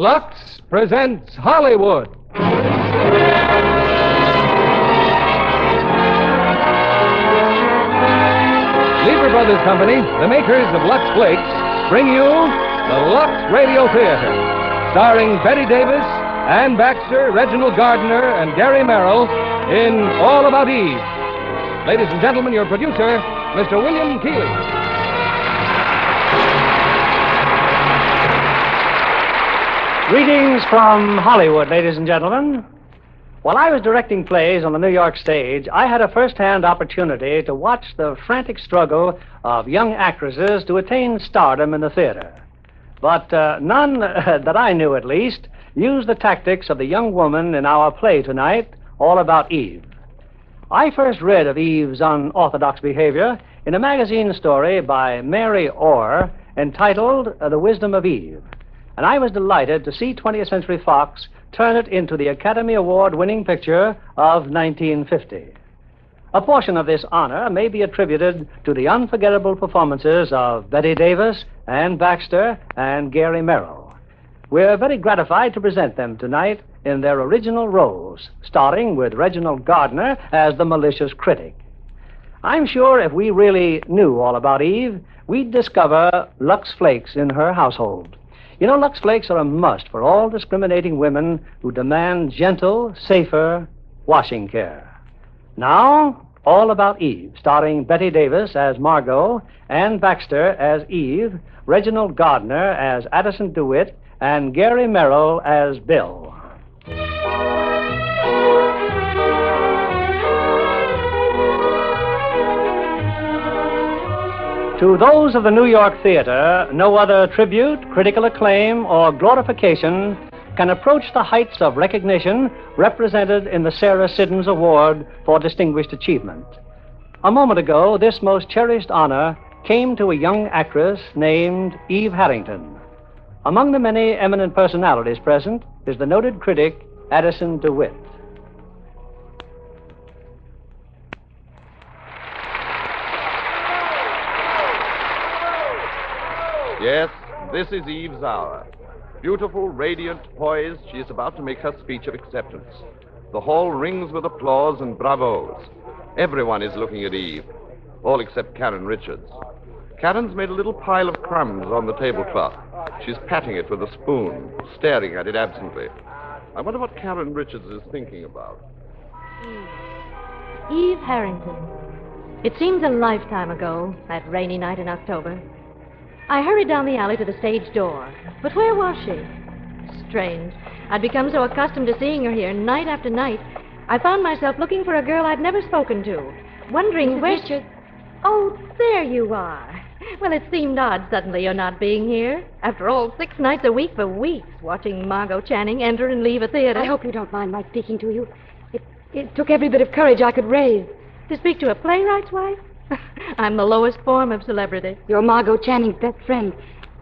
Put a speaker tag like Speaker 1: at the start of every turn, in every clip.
Speaker 1: Lux presents Hollywood. Lever Brothers Company, the makers of Lux Flakes, bring you the Lux Radio Theater, starring Bette Davis, Ann Baxter, Reginald Gardner, and Gary Merrill in All About Eve. Ladies and gentlemen, your producer, Mr. William Keighley.
Speaker 2: Greetings from Hollywood, ladies and gentlemen. While I was directing plays on the New York stage, I had a first-hand opportunity to watch the frantic struggle of young actresses to attain stardom in the theater. But none, that I knew at least, used the tactics of the young woman in our play tonight, All About Eve. I first read of Eve's unorthodox behavior in a magazine story by Mary Orr entitled The Wisdom of Eve. And I was delighted to see 20th Century Fox turn it into the Academy Award-winning picture of 1950. A portion of this honor may be attributed to the unforgettable performances of Bette Davis, Ann Baxter, and Gary Merrill. We're very gratified to present them tonight in their original roles, starting with Reginald Gardner as the malicious critic. I'm sure if we really knew all about Eve, we'd discover Lux Flakes in her household. You know, Lux Flakes are a must for all discriminating women who demand gentle, safer washing care. Now, All About Eve, starring Bette Davis as Margot, Ann Baxter as Eve, Reginald Gardner as Addison DeWitt, and Gary Merrill as Bill. To those of the New York theater, no other tribute, critical acclaim, or glorification can approach the heights of recognition represented in the Sarah Siddons Award for Distinguished Achievement. A moment ago, this most cherished honor came to a young actress named Eve Harrington. Among the many eminent personalities present is the noted critic Addison DeWitt.
Speaker 3: Yes, this is Eve's hour. Beautiful, radiant, poised, she is about to make her speech of acceptance. The hall rings with applause and bravos. Everyone is looking at Eve, all except Karen Richards. Karen's made a little pile of crumbs on the tablecloth. She's patting it with a spoon, staring at it absently. I wonder what Karen Richards is thinking about.
Speaker 4: Eve Harrington. It seems a lifetime ago, that rainy night in October. I hurried down the alley to the stage door. But where was she? Strange. I'd become so accustomed to seeing her here night after night, I found myself looking for a girl I'd never spoken to, wondering where... Richard. Oh, there you are. Well, it seemed odd suddenly your not being here. After all, 6 nights a week for weeks, watching Margot Channing enter and leave a theater.
Speaker 5: I hope you don't mind my speaking to you. It took every bit of courage I could raise.
Speaker 4: To speak to a playwright's wife? I'm the lowest form of celebrity.
Speaker 5: You're Margot Channing's best friend.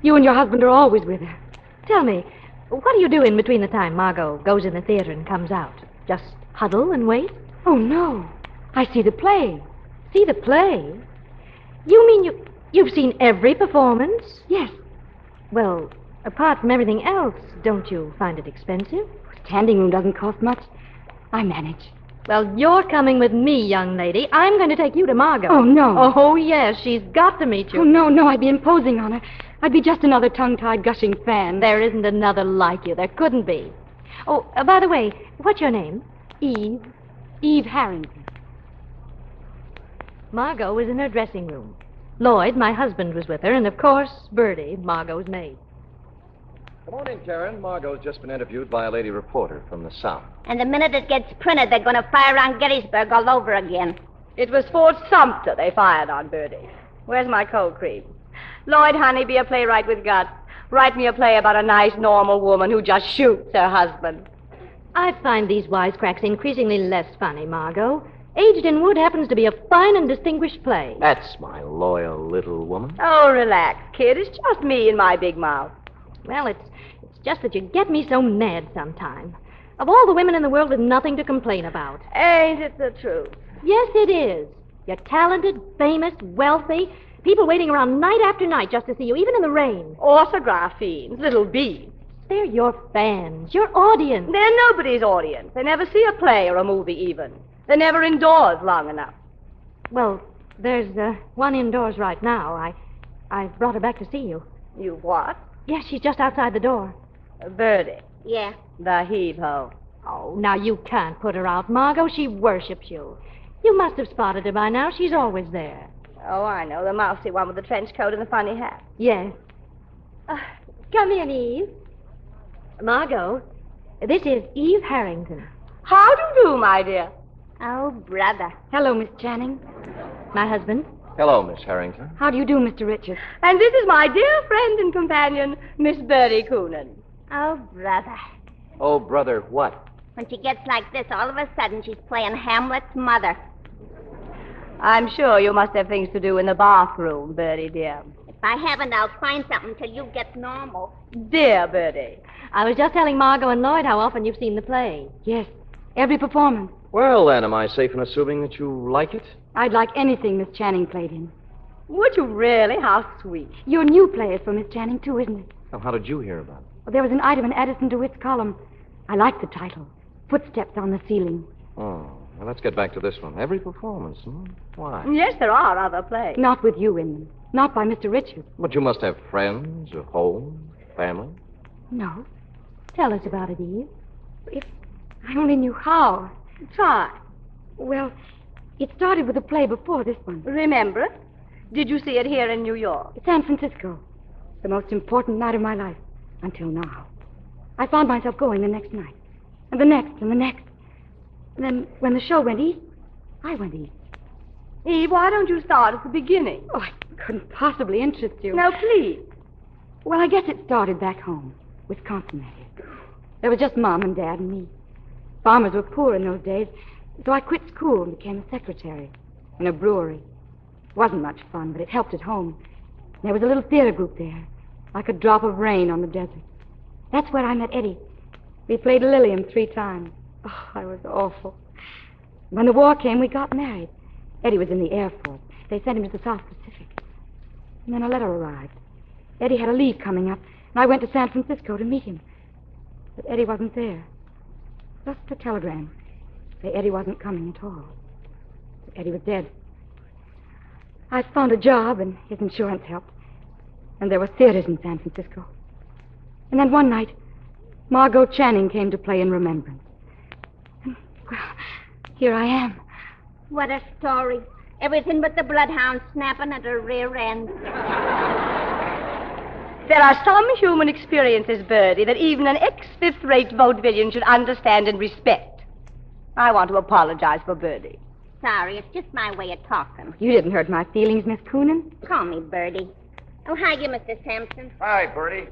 Speaker 5: You and your husband are always with her.
Speaker 4: Tell me, what do you do in between the time Margot goes in the theater and comes out? Just huddle and wait?
Speaker 5: Oh, no. I see the play.
Speaker 4: See the play? You mean you've seen every performance?
Speaker 5: Yes.
Speaker 4: Well, apart from everything else, don't you find it expensive?
Speaker 5: Standing room doesn't cost much. I manage.
Speaker 4: Well, you're coming with me, young lady. I'm going to take you to Margot.
Speaker 5: Oh, no.
Speaker 4: Oh, yes, she's got to meet you.
Speaker 5: Oh, no, I'd be imposing on her. I'd be just another tongue-tied, gushing fan.
Speaker 4: There isn't another like you. There couldn't be. Oh, by the way, what's your name?
Speaker 5: Eve. Eve Harrington.
Speaker 4: Margot was in her dressing room. Lloyd, my husband, was with her, and, of course, Bertie, Margot's maid.
Speaker 1: Come on in, Karen. Margot's just been interviewed by a lady reporter from the South.
Speaker 6: And the minute it gets printed, they're going to fire on Gettysburg all over again.
Speaker 7: It was Fort Sumter they fired on, Bertie. Where's my cold cream? Lloyd, honey, be a playwright with guts. Write me a play about a nice, normal woman who just shoots her husband.
Speaker 4: I find these wisecracks increasingly less funny, Margot. Aged in Wood happens to be a fine and distinguished play.
Speaker 1: That's my loyal little woman.
Speaker 7: Oh, relax, kid. It's just me and my big mouth.
Speaker 4: Well, it's just that you get me so mad sometime. Of all the women in the world with nothing to complain about.
Speaker 7: Ain't it the truth?
Speaker 4: Yes, it is. You're talented, famous, wealthy. People waiting around night after night just to see you, even in the rain.
Speaker 7: Autograph fiends, little beads.
Speaker 4: They're your fans, your audience.
Speaker 7: They're nobody's audience. They never see a play or a movie, even. They're never indoors long enough.
Speaker 4: Well, there's one indoors right now. I brought her back to see you.
Speaker 7: You what?
Speaker 4: Yes, she's just outside the door.
Speaker 7: Birdie.
Speaker 6: Yeah.
Speaker 7: The heave-ho.
Speaker 4: Oh, now you can't put her out, Margot. She worships you. You must have spotted her by now. She's always there.
Speaker 7: Oh, I know. The mousy one with the trench coat and the funny hat.
Speaker 4: Yes. Come in, Eve. Margot, this is Eve Harrington.
Speaker 7: How do you do, my dear?
Speaker 6: Oh, brother.
Speaker 5: Hello, Miss Channing.
Speaker 4: My husband.
Speaker 1: Hello, Miss Harrington.
Speaker 5: How do you do, Mr. Richards?
Speaker 7: And this is my dear friend and companion, Miss Birdie Coonan.
Speaker 6: Oh, brother.
Speaker 1: Oh, brother, what?
Speaker 6: When she gets like this, all of a sudden she's playing Hamlet's mother.
Speaker 7: I'm sure you must have things to do in the bathroom, Birdie, dear.
Speaker 6: If I haven't, I'll find something till you get normal.
Speaker 7: Dear Birdie.
Speaker 4: I was just telling Margot and Lloyd how often you've seen the play.
Speaker 5: Yes, every performance.
Speaker 1: Well, then, am I safe in assuming that you like it?
Speaker 5: I'd like anything Miss Channing played in.
Speaker 7: Would you really? How sweet.
Speaker 5: Your new play is for Miss Channing, too, isn't it?
Speaker 1: Well, how did you hear about it?
Speaker 5: Well, there was an item in Addison DeWitt's column. I like the title. Footsteps on the Ceiling.
Speaker 1: Oh, well, let's get back to this one. Every performance, Why?
Speaker 7: Yes, there are other plays.
Speaker 5: Not with you in them. Not by Mr. Richards.
Speaker 1: But you must have friends, a home, family.
Speaker 5: No.
Speaker 4: Tell us about it, Eve.
Speaker 5: If I only knew how.
Speaker 7: Try.
Speaker 5: Well, it started with a play before this one.
Speaker 7: Remember it? Did you see it here in New York?
Speaker 5: San Francisco. The most important night of my life. Until now. I found myself going the next night. And the next, and the next. And then when the show went east, I went east.
Speaker 7: Eve, why don't you start at the beginning?
Speaker 5: Oh, I couldn't possibly interest you.
Speaker 7: No, please.
Speaker 5: Well, I guess it started back home. Wisconsin, that is. There was just Mom and Dad and me. Farmers were poor in those days, so I quit school and became a secretary in a brewery. It wasn't much fun, but it helped at home. And there was a little theater group there, like a drop of rain on the desert. That's where I met Eddie. We played Lillian 3 times. Oh, I was awful. When the war came, we got married. Eddie was in the Air Force. They sent him to the South Pacific. And then a letter arrived. Eddie had a leave coming up, and I went to San Francisco to meet him. But Eddie wasn't there. Just a telegram. Say Eddie wasn't coming at all. Eddie was dead. I found a job, and his insurance helped. And there were theaters in San Francisco. And then one night, Margot Channing came to play in Remembrance. And, well, here I am.
Speaker 6: What a story. Everything but the bloodhound snapping at her rear end.
Speaker 7: There are some human experiences, Birdie, that even an ex-fifth-rate vaudevillian should understand and respect. I want to apologize for Birdie.
Speaker 6: Sorry, it's just my way of talking.
Speaker 5: You didn't hurt my feelings, Miss Coonan.
Speaker 6: Call me Birdie. Oh, hi, you, Mr. Sampson.
Speaker 8: Hi, Bertie.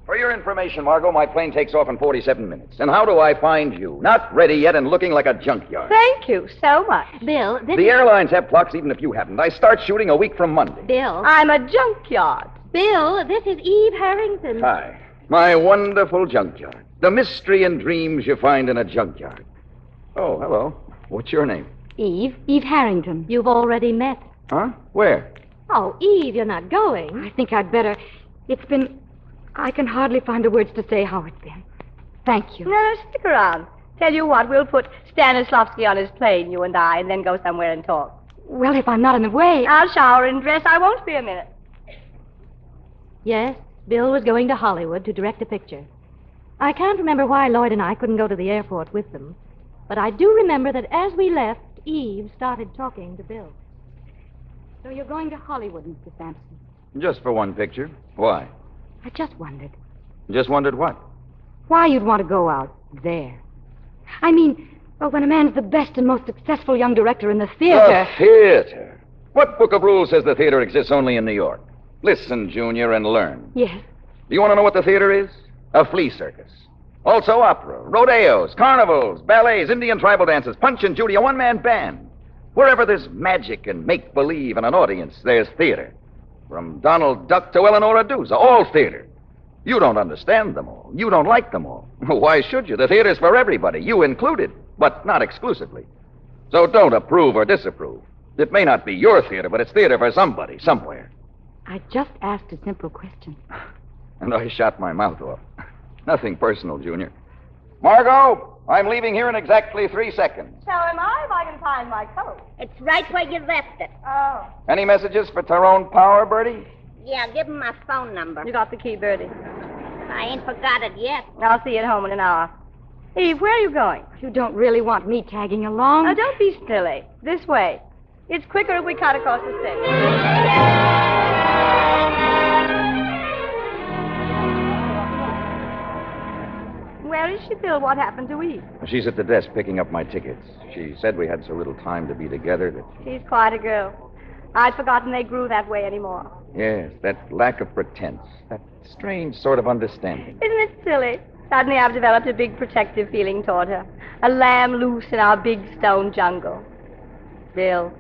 Speaker 8: For your information, Margot, my plane takes off in 47 minutes. And how do I find you? Not ready yet and looking like a junkyard.
Speaker 7: Thank you so much.
Speaker 4: Bill, this
Speaker 8: The airlines have clocks even if you haven't. I start shooting a week from Monday.
Speaker 4: Bill.
Speaker 7: I'm a junkyard.
Speaker 4: Bill, this is Eve Harrington.
Speaker 8: Hi. My wonderful junkyard. The mystery and dreams you find in a junkyard. Oh, hello. What's your name?
Speaker 5: Eve Harrington.
Speaker 4: You've already met.
Speaker 8: Huh? Where?
Speaker 4: Oh, Eve, you're not going.
Speaker 5: I think I'd better. It's been. I can hardly find the words to say how it's been. Thank you.
Speaker 7: No, stick around. Tell you what, we'll put Stanislavski on his plane, you and I, and then go somewhere and talk.
Speaker 5: Well, if I'm not in the way.
Speaker 7: I'll shower and dress. I won't be a minute.
Speaker 4: Yes, Bill was going to Hollywood to direct a picture. I can't remember why Lloyd and I couldn't go to the airport with them. But I do remember that as we left, Eve started talking to Bill.
Speaker 5: So you're going to Hollywood, Mr. Sampson.
Speaker 8: Just for one picture. Why?
Speaker 5: I just wondered.
Speaker 8: Just wondered what?
Speaker 5: Why you'd want to go out there. I mean, well, when a man's the best and most successful young director in the theater.
Speaker 8: The theater? What book of rules says the theater exists only in New York? Listen, Junior, and learn.
Speaker 5: Yes.
Speaker 8: Do you want to know what the theater is? A flea circus. Also opera, rodeos, carnivals, ballets, Indian tribal dances, Punch and Judy, a one-man band. Wherever there's magic and make-believe and an audience, there's theater. From Donald Duck to Eleonora Duse, all theater. You don't understand them all. You don't like them all. Why should you? The theater's for everybody, you included, but not exclusively. So don't approve or disapprove. It may not be your theater, but it's theater for somebody, somewhere.
Speaker 5: I just asked a simple question.
Speaker 8: And I shot my mouth off. Nothing personal, Junior. Margot, I'm leaving here in exactly 3 seconds.
Speaker 7: So am I if I can find my coat.
Speaker 6: It's right where you left it.
Speaker 7: Oh.
Speaker 8: Any messages for Tyrone Power, Bertie?
Speaker 6: Yeah, give him my phone number.
Speaker 7: You got the key, Bertie.
Speaker 6: I ain't forgot it yet.
Speaker 7: I'll see you at home in an hour. Eve, where are you going?
Speaker 5: You don't really want me tagging along?
Speaker 7: Now, don't be silly. This way. It's quicker if we cut across the stage. Where is she, Bill? What happened to Eve?
Speaker 8: She's at the desk picking up my tickets. She said we had so little time to be together that...
Speaker 7: She's quite a girl. I'd forgotten they grew that way anymore.
Speaker 8: Yes, that lack of pretense. That strange sort of understanding.
Speaker 7: Isn't it silly? Suddenly I've developed a big protective feeling toward her. A lamb loose in our big stone jungle. Bill,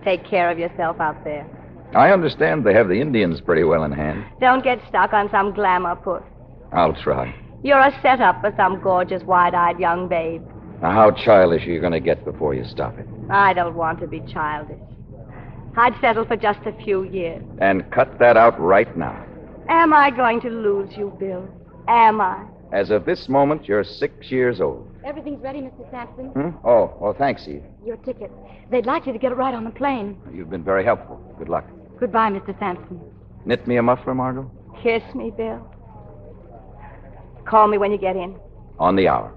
Speaker 7: take care of yourself out there.
Speaker 8: I understand they have the Indians pretty well in hand.
Speaker 7: Don't get stuck on some glamour puss.
Speaker 8: I'll try.
Speaker 7: You're a setup for some gorgeous, wide-eyed young babe.
Speaker 8: Now, how childish are you going to get before you stop it?
Speaker 7: I don't want to be childish. I'd settle for just a few years.
Speaker 8: And cut that out right now.
Speaker 7: Am I going to lose you, Bill? Am I?
Speaker 8: As of this moment, you're 6 years old.
Speaker 5: Everything's ready, Mr. Sampson.
Speaker 8: Oh, thanks, Eve.
Speaker 5: Your ticket. They'd like you to get it right on the plane.
Speaker 8: You've been very helpful. Good luck.
Speaker 5: Goodbye, Mr. Sampson.
Speaker 8: Knit me a muffler, Margot?
Speaker 7: Kiss me, Bill. Call me when you get in.
Speaker 8: On the hour.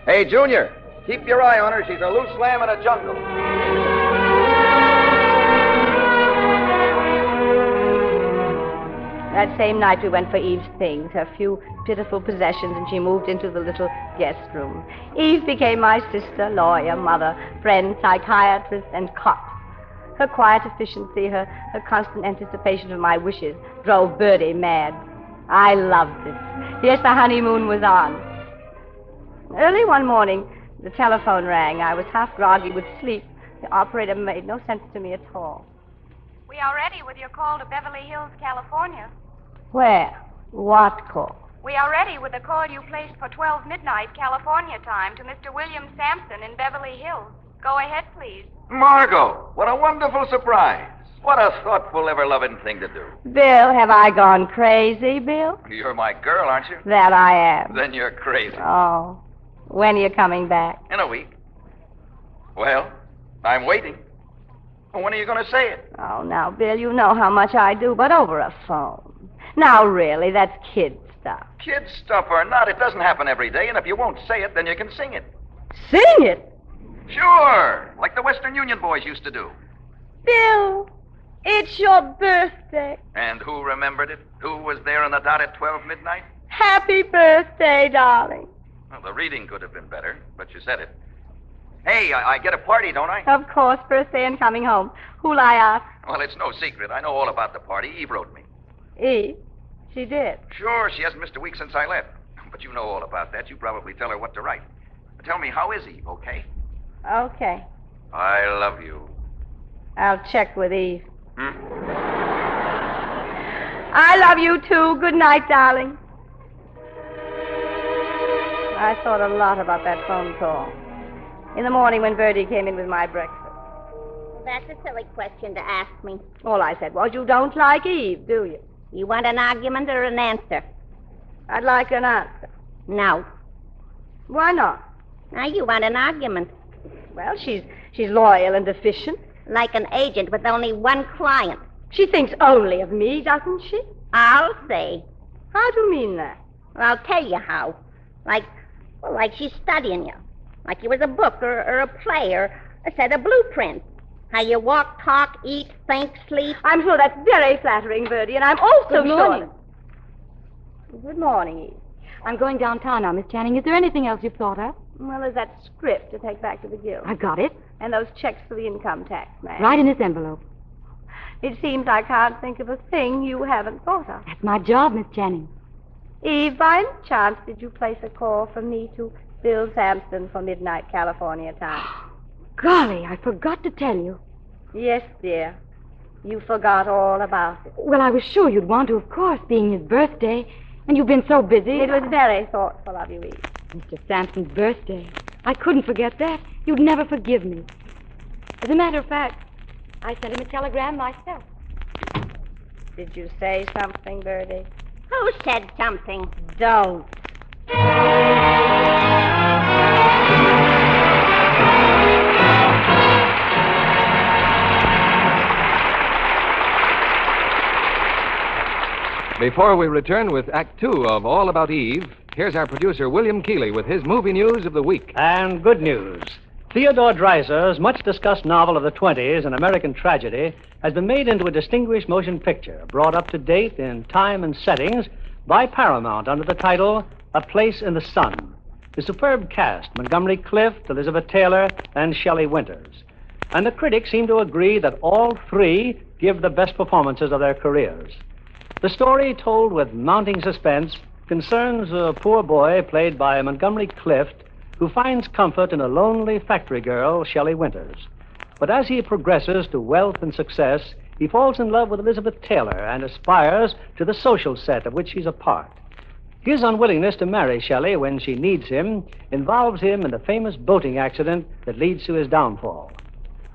Speaker 8: Hey, Junior, keep your eye on her. She's a loose lamb in a jungle.
Speaker 7: That same night we went for Eve's things, her few pitiful possessions, and she moved into the little guest room. Eve became my sister, lawyer, mother, friend, psychiatrist, and cop. Her quiet efficiency, her constant anticipation of my wishes, drove Bertie mad. I loved it. Yes, the honeymoon was on. Early one morning, the telephone rang. I was half groggy with sleep. The operator made no sense to me at all.
Speaker 9: We are ready with your call to Beverly Hills, California.
Speaker 7: Where? What call?
Speaker 9: We are ready with the call you placed for 12 midnight California time to Mr. William Sampson in Beverly Hills. Go ahead, please.
Speaker 8: Margot, what a wonderful surprise. What a thoughtful, ever-loving thing to do.
Speaker 7: Bill, have I gone crazy, Bill?
Speaker 8: You're my girl, aren't you?
Speaker 7: That I am.
Speaker 8: Then you're crazy.
Speaker 7: Oh. When are you coming back?
Speaker 8: In a week. Well, I'm waiting. When are you going to say it?
Speaker 7: Oh, now, Bill, you know how much I do, but over a phone. Now, really, that's kid stuff.
Speaker 8: Kid stuff or not, it doesn't happen every day, and if you won't say it, then you can sing it.
Speaker 7: Sing it?
Speaker 8: Sure, like the Western Union boys used to do.
Speaker 7: Bill, it's your birthday.
Speaker 8: And who remembered it? Who was there on the dot at 12 midnight?
Speaker 7: Happy birthday, darling.
Speaker 8: Well, the reading could have been better, but you said it. Hey, I get a party, don't I?
Speaker 7: Of course, birthday and coming home. Who'll I ask?
Speaker 8: Well, it's no secret. I know all about the party. Eve wrote me.
Speaker 7: Eve? She did.
Speaker 8: Sure, she hasn't missed a week since I left. But you know all about that. You probably tell her what to write. Tell me, how is Eve, okay?
Speaker 7: Okay.
Speaker 8: I love you.
Speaker 7: I'll check with Eve. I love you, too. Good night, darling. I thought a lot about that phone call. In the morning when Bertie came in with my breakfast.
Speaker 6: That's a silly question to ask me.
Speaker 7: All I said was, you don't like Eve, do you?
Speaker 6: You want an argument or an answer?
Speaker 7: I'd like an answer.
Speaker 6: No.
Speaker 7: Why not?
Speaker 6: Now, you want an argument.
Speaker 7: Well, she's loyal and efficient.
Speaker 6: Like an agent with only one client.
Speaker 7: She thinks only of me, doesn't she?
Speaker 6: I'll say.
Speaker 7: How do you mean that?
Speaker 6: Well, I'll tell you how. Like she's studying you. Like you was a book or a play or a set of blueprints. How you walk, talk, eat, think, sleep.
Speaker 7: I'm sure that's very flattering, Bertie, and I'm also
Speaker 5: Good morning.
Speaker 7: sure. Good morning, Eve.
Speaker 5: I'm going downtown now, Miss Channing. Is there anything else you've thought of?
Speaker 7: Well, there's that script to take back to the guild.
Speaker 5: I've got it.
Speaker 7: And those checks for the income tax man.
Speaker 5: Right in this envelope.
Speaker 7: It seems I can't think of a thing you haven't thought of.
Speaker 5: That's my job, Miss Channing.
Speaker 7: Eve, by any chance, did you place a call from me to Bill Sampson for midnight California time?
Speaker 5: Golly, I forgot to tell you.
Speaker 7: Yes, dear. You forgot all about it.
Speaker 5: Well, I was sure you'd want to, of course, being his birthday. And you've been so busy.
Speaker 7: It was very thoughtful of you, Eve.
Speaker 5: Mr. Sampson's birthday. I couldn't forget that. You'd never forgive me. As a matter of fact, I sent him a telegram myself.
Speaker 7: Did you say something, Bertie?
Speaker 6: Who said something?
Speaker 7: Don't.
Speaker 1: Before we return with Act Two of All About Eve, here's our producer, William Keeley, with his movie news of the week.
Speaker 2: And good news. Theodore Dreiser's much-discussed novel of the 20s, An American Tragedy, has been made into a distinguished motion picture, brought up to date in time and settings by Paramount under the title A Place in the Sun. The superb cast, Montgomery Clift, Elizabeth Taylor, and Shelley Winters. And the critics seem to agree that all three give the best performances of their careers. The story, told with mounting suspense, concerns a poor boy played by Montgomery Clift who finds comfort in a lonely factory girl, Shelley Winters. But as he progresses to wealth and success, he falls in love with Elizabeth Taylor and aspires to the social set of which she's a part. His unwillingness to marry Shelley when she needs him involves him in the famous boating accident that leads to his downfall.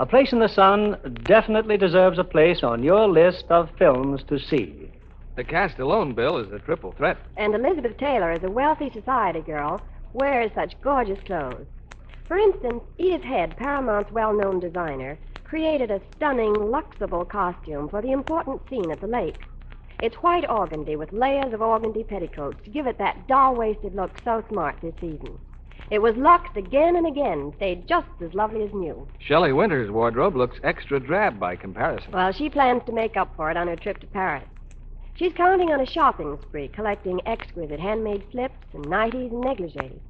Speaker 2: A Place in the Sun definitely deserves a place on your list of films to see.
Speaker 1: The cast alone, Bill, is a triple threat.
Speaker 10: And Elizabeth Taylor, as a wealthy society girl, wears such gorgeous clothes. For instance, Edith Head, Paramount's well-known designer, created a stunning, luxable costume for the important scene at the lake. It's white organdy with layers of organdy petticoats to give it that doll-waisted look so smart this season. It was luxed again and again, stayed just as lovely as new.
Speaker 1: Shelley Winters' wardrobe looks extra drab by comparison.
Speaker 10: Well, she plans to make up for it on her trip to Paris. She's counting on a shopping spree, collecting exquisite handmade slips and nighties and negligees.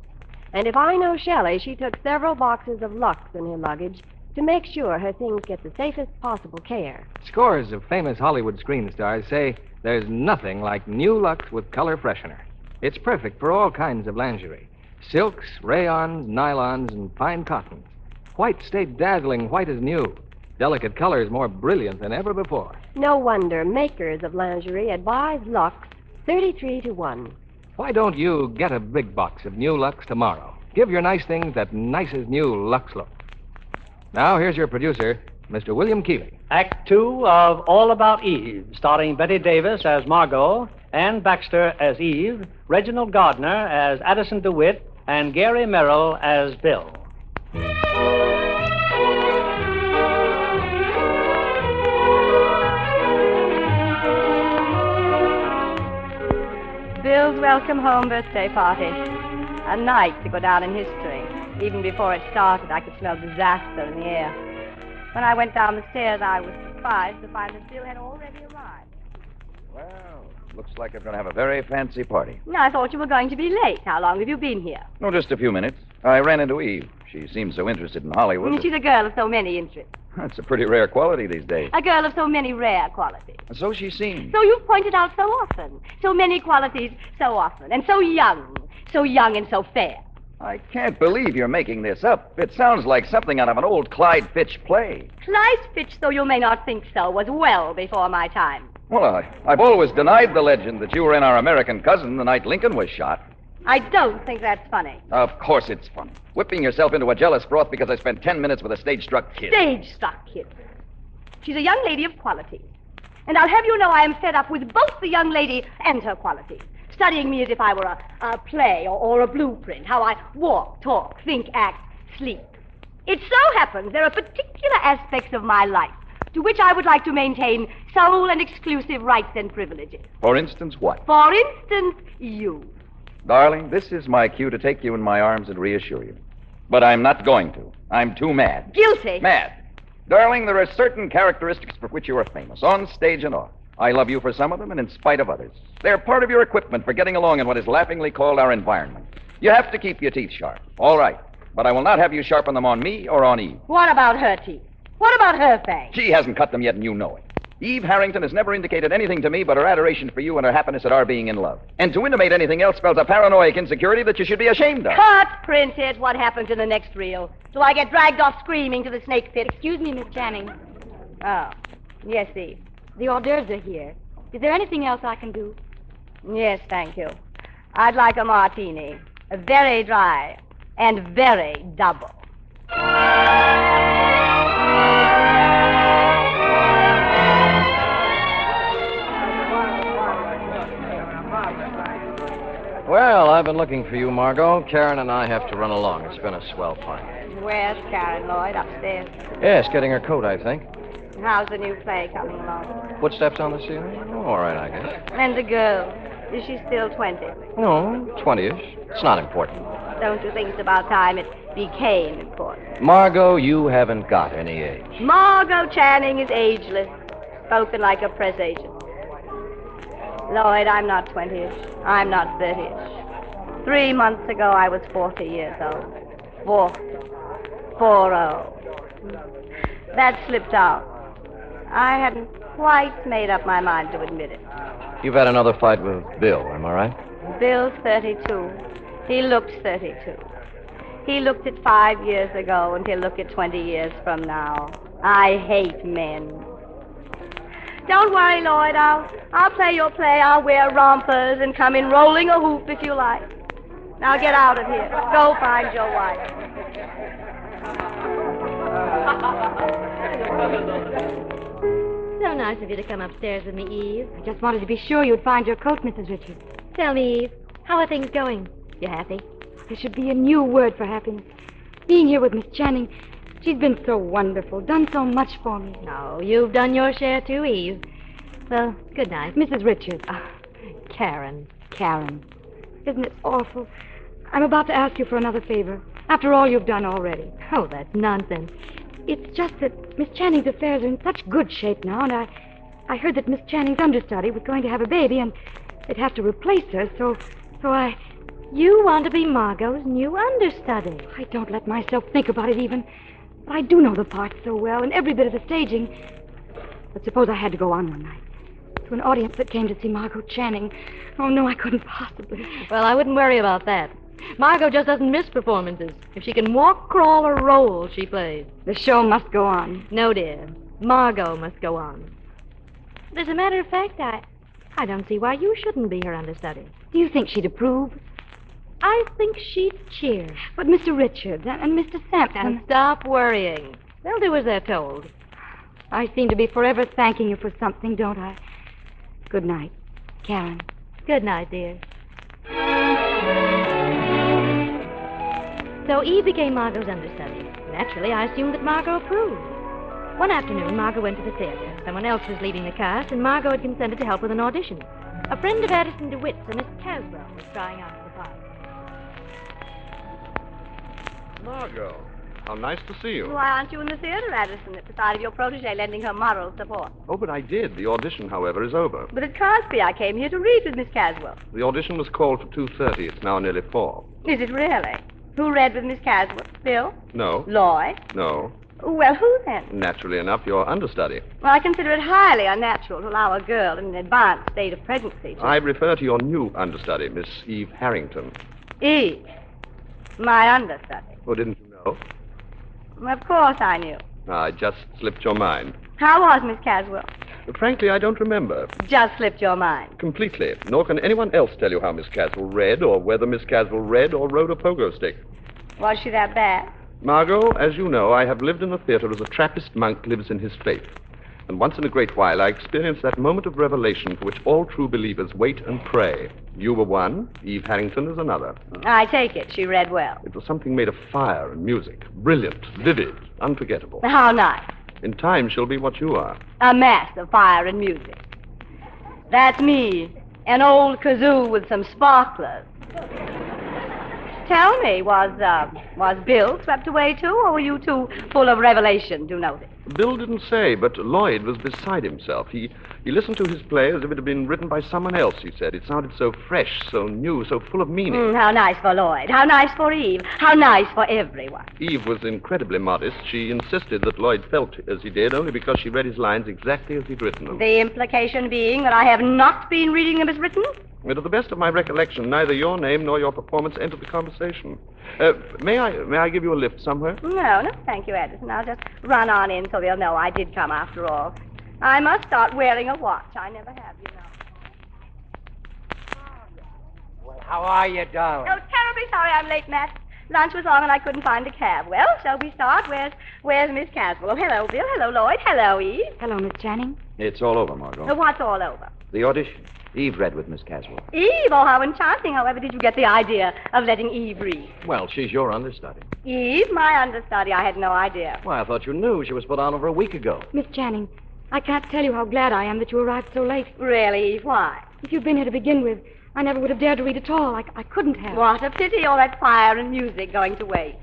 Speaker 10: And if I know Shelley, she took several boxes of Lux in her luggage to make sure her things get the safest possible care.
Speaker 1: Scores of famous Hollywood screen stars say there's nothing like new Lux with color freshener. It's perfect for all kinds of lingerie. Silks, rayons, nylons, and fine cottons. White stayed dazzling white as new. Delicate colors more brilliant than ever before.
Speaker 10: No wonder makers of lingerie advise Lux 33 to 1.
Speaker 1: Why don't you get a big box of new Lux tomorrow? Give your nice things that nice as new Lux look. Now, here's your producer, Mr. William Keeley.
Speaker 2: Act Two of All About Eve, starring Bette Davis as Margot, Ann Baxter as Eve, Reginald Gardner as Addison DeWitt, and Gary Merrill as Bill.
Speaker 7: Bill's welcome home birthday party. A night to go down in history. Even before it started, I could smell disaster in the air. When I went down the stairs, I was surprised to find that Bill had already arrived.
Speaker 8: Well, looks like I'm going to have a very fancy party.
Speaker 7: No, I thought you were going to be late. How long have you been here?
Speaker 8: No, just a few minutes. I ran into Eve. She seems so interested in Hollywood.
Speaker 7: She's a girl of so many interests.
Speaker 8: That's a pretty rare quality these days.
Speaker 7: A girl of so many rare qualities.
Speaker 8: So she seems.
Speaker 7: So you've pointed out so often. So many qualities so often. And so young. So young and so fair.
Speaker 8: I can't believe you're making this up. It sounds like something out of an old Clyde Fitch play.
Speaker 7: Clyde Fitch, though you may not think so, was well before my time.
Speaker 8: Well, I've always denied the legend that you were in Our American Cousin the night Lincoln was shot.
Speaker 7: I don't think that's funny.
Speaker 8: Of course it's funny. Whipping yourself into a jealous froth because I spent 10 minutes with a stage-struck kid.
Speaker 7: Stage-struck kid. She's a young lady of quality. And I'll have you know I am fed up with both the young lady and her qualities. Studying me as if I were a play or a blueprint. How I walk, talk, think, act, sleep. It so happens there are particular aspects of my life to which I would like to maintain sole and exclusive rights and privileges.
Speaker 8: For instance, what?
Speaker 7: For instance, you.
Speaker 8: Darling, this is my cue to take you in my arms and reassure you. But I'm not going to. I'm too mad.
Speaker 7: Guilty.
Speaker 8: Mad. Darling, there are certain characteristics for which you are famous, on stage and off. I love you for some of them and in spite of others. They're part of your equipment for getting along in what is laughingly called our environment. You have to keep your teeth sharp. All right. But I will not have you sharpen them on me or on Eve.
Speaker 7: What about her teeth? What about her fangs?
Speaker 8: She hasn't cut them yet, and you know it. Eve Harrington has never indicated anything to me but her adoration for you and her happiness at our being in love. And to intimate anything else spells a paranoid insecurity that you should be ashamed of.
Speaker 7: Cut, Princess. What happens in the next reel? Do I get dragged off screaming to the snake pit?
Speaker 5: Excuse me, Miss Channing.
Speaker 7: Oh. Yes, Eve.
Speaker 5: The hors d'oeuvres are here. Is there anything else I can do?
Speaker 7: Yes, thank you. I'd like a martini. Very dry and very double.
Speaker 11: been looking for you, Margot. Karen and I have to run along. It's been a swell fun.
Speaker 7: Where's Karen, Lloyd? Upstairs.
Speaker 11: Yes, getting her coat, I think.
Speaker 7: How's the new play coming along?
Speaker 11: Footsteps on the ceiling? Oh, all right, I guess.
Speaker 7: And the girl, is she still 20?
Speaker 11: No, 20-ish. It's not important.
Speaker 7: Don't you think it's about time it became important?
Speaker 11: Margot, you haven't got any age.
Speaker 7: Margot Channing is ageless. Spoken like a press agent. Lloyd, I'm not 20-ish. I'm not 30-ish. 3 months ago, I was 40 years old. 40. 40. That slipped out. I hadn't quite made up my mind to admit it.
Speaker 11: You've had another fight with Bill, am I right?
Speaker 7: Bill's 32. He looks 32. He looked at 5 years ago, and he'll look at 20 years from now. I hate men. Don't worry, Lloyd. I'll play your play. I'll wear rompers and come in rolling a hoop if you like. Now get out of here. Go find your wife.
Speaker 4: So nice of you to come upstairs with me, Eve.
Speaker 5: I just wanted to be sure you'd find your coat, Mrs. Richards.
Speaker 4: Tell me, Eve, how are things going? You happy?
Speaker 5: There should be a new word for happiness. Being here with Miss Channing, she's been so wonderful, done so much for me.
Speaker 4: No, you've done your share too, Eve. Well, good night.
Speaker 5: Mrs. Richards.
Speaker 4: Karen.
Speaker 5: Karen. Isn't it awful? I'm about to ask you for another favor, after all you've done already.
Speaker 4: Oh, that's nonsense.
Speaker 5: It's just that Miss Channing's affairs are in such good shape now, and I heard that Miss Channing's understudy was going to have a baby, and they'd have to replace her, so I...
Speaker 4: You want to be Margot's new understudy.
Speaker 5: I don't let myself think about it even. But I do know the part so well, and every bit of the staging. But suppose I had to go on one night to an audience that came to see Margot Channing. Oh, no, I couldn't possibly.
Speaker 4: Well, I wouldn't worry about that. Margot just doesn't miss performances. If she can walk, crawl, or roll, she plays.
Speaker 5: The show must go on.
Speaker 4: No, dear. Margot must go on. As a matter of fact, I don't see why you shouldn't be her understudy.
Speaker 5: Do you think she'd approve?
Speaker 4: I think she'd cheer.
Speaker 5: But Mr. Richards and Mr. Sampson...
Speaker 4: And stop worrying. They'll do as they're told.
Speaker 5: I seem to be forever thanking you for something, don't I? Good night, Karen.
Speaker 4: Good night, dear. So Eve became Margot's understudy. Naturally, I assumed that Margot approved. One afternoon, Margot went to the theater. Someone else was leading the cast, and Margot had consented to help with an audition. A friend of Addison DeWitt's, a Miss Caswell, was trying out for the part.
Speaker 3: Margot, how nice to see you.
Speaker 7: Why aren't you in the theater, Addison, at the side of your protege lending her moral support?
Speaker 3: Oh, but I did. The audition, however, is over.
Speaker 7: But at Cosby, I came here to read with Miss Caswell.
Speaker 3: The audition was called for 2:30. It's now nearly 4.
Speaker 7: Is it really? Who read with Miss Caswell? Bill?
Speaker 3: No.
Speaker 7: Lloyd?
Speaker 3: No.
Speaker 7: Well, who then?
Speaker 3: Naturally enough, your understudy.
Speaker 7: Well, I consider it highly unnatural to allow a girl in an advanced state of pregnancy to...
Speaker 3: I refer to your new understudy, Miss Eve Harrington.
Speaker 7: Eve? My understudy?
Speaker 3: Oh, didn't you know?
Speaker 7: Of course I knew.
Speaker 3: I just slipped your mind.
Speaker 7: How was Miss Caswell?
Speaker 3: Frankly, I don't remember.
Speaker 7: Just slipped your mind.
Speaker 3: Completely. Nor can anyone else tell you how Miss Caswell read, or whether Miss Caswell read or rode a pogo stick.
Speaker 7: Was she that bad?
Speaker 3: Margot, as you know, I have lived in the theater as a Trappist monk lives in his faith. And once in a great while, I experience that moment of revelation for which all true believers wait and pray. You were one, Eve Harrington is another.
Speaker 7: I take it she read well.
Speaker 3: It was something made of fire and music. Brilliant, vivid, unforgettable.
Speaker 7: How nice.
Speaker 3: In time, she'll be what you are.
Speaker 7: A mass of fire and music. That's me, an old kazoo with some sparklers. Tell me, was Bill swept away too, or were you too full of revelation to notice?
Speaker 3: Bill didn't say, but Lloyd was beside himself. He listened to his play as if it had been written by someone else, he said. It sounded so fresh, so new, so full of meaning.
Speaker 7: How nice for Lloyd. How nice for Eve. How nice for everyone.
Speaker 3: Eve was incredibly modest. She insisted that Lloyd felt as he did only because she read his lines exactly as he'd written them.
Speaker 7: The implication being that I have not been reading them as written?
Speaker 3: And to the best of my recollection, neither your name nor your performance entered the conversation. May I give you a lift somewhere?
Speaker 7: No, thank you, Addison. I'll just run on in so they'll know I did come after all. I must start wearing a watch. I never have, you know.
Speaker 12: Well, how are you, darling?
Speaker 7: Oh, terribly sorry I'm late, Matt. Lunch was on and I couldn't find a cab. Well, shall we start? Where's Miss Caswell? Oh, hello, Bill. Hello, Lloyd. Hello, Eve.
Speaker 5: Hello, Miss Channing.
Speaker 11: It's all over, Margot.
Speaker 7: What's all over?
Speaker 11: The audition.
Speaker 8: Eve read with Miss Caswell.
Speaker 7: Eve? Oh, how enchanting. However did you get the idea of letting Eve read?
Speaker 11: Well, she's your understudy.
Speaker 7: Eve, my understudy? I had no idea.
Speaker 11: Well, I thought you knew. She was put on over a week ago.
Speaker 5: Miss Channing, I can't tell you how glad I am that you arrived so late.
Speaker 7: Really, Eve? Why?
Speaker 5: If you'd been here to begin with, I never would have dared to read at all. I couldn't have.
Speaker 7: What a pity, all that fire and music going to waste.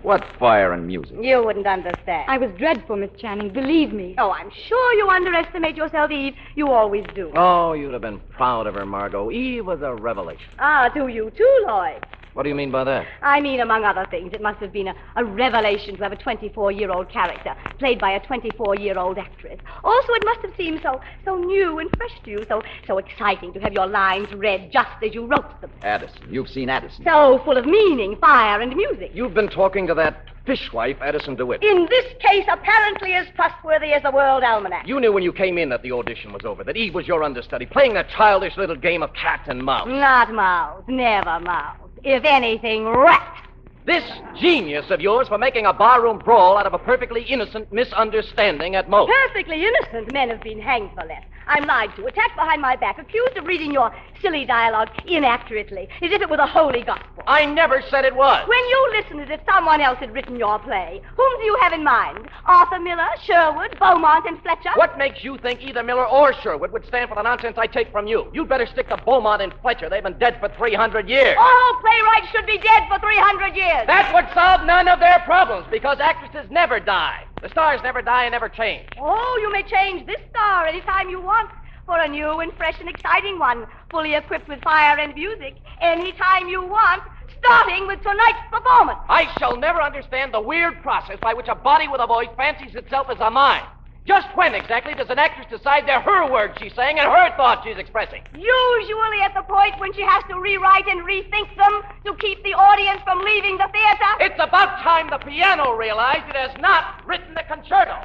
Speaker 8: What fire and music?
Speaker 7: You wouldn't understand.
Speaker 5: I was dreadful, Miss Channing, believe me.
Speaker 7: Oh, I'm sure you underestimate yourself, Eve. You always do.
Speaker 11: Oh, you'd have been proud of her, Margot. Eve was a revelation.
Speaker 7: Ah, to you too, Lloyd.
Speaker 11: What do you mean by that?
Speaker 7: I mean, among other things, it must have been a revelation to have a 24-year-old character played by a 24-year-old actress. Also, it must have seemed so new and fresh to you, so exciting to have your lines read just as you wrote them.
Speaker 8: Addison. You've seen Addison.
Speaker 7: So full of meaning, fire, and music.
Speaker 11: You've been talking to that fishwife, Addison DeWitt.
Speaker 7: In this case, apparently as trustworthy as the World Almanac.
Speaker 11: You knew when you came in that the audition was over, that Eve was your understudy, playing that childish little game of cat and mouse.
Speaker 7: Not mouse, never mouse. If anything, rat.
Speaker 11: This genius of yours for making a barroom brawl out of a perfectly innocent misunderstanding at most.
Speaker 7: Perfectly innocent men have been hanged for less. I'm lied to, attacked behind my back, accused of reading your silly dialogue inaccurately, as if it were the holy gospel.
Speaker 11: I never said it was.
Speaker 7: When you listen as if someone else had written your play, whom do you have in mind? Arthur Miller, Sherwood, Beaumont, and Fletcher?
Speaker 11: What makes you think either Miller or Sherwood would stand for the nonsense I take from you? You'd better stick to Beaumont and Fletcher. They've been dead for 300 years.
Speaker 7: All playwrights should be dead for 300 years.
Speaker 11: That would solve none of their problems, because actresses never die. The stars never die and never change.
Speaker 7: Oh, you may change this star anytime you want for a new and fresh and exciting one, fully equipped with fire and music, anytime you want, starting with tonight's performance.
Speaker 11: I shall never understand the weird process by which a body with a voice fancies itself as a mind. Just when exactly does an actress decide they're her words she's saying and her thoughts she's expressing?
Speaker 7: Usually at the point when she has to rewrite and rethink them to keep the audience from leaving the theater.
Speaker 11: It's about time the piano realized it has not written the concerto.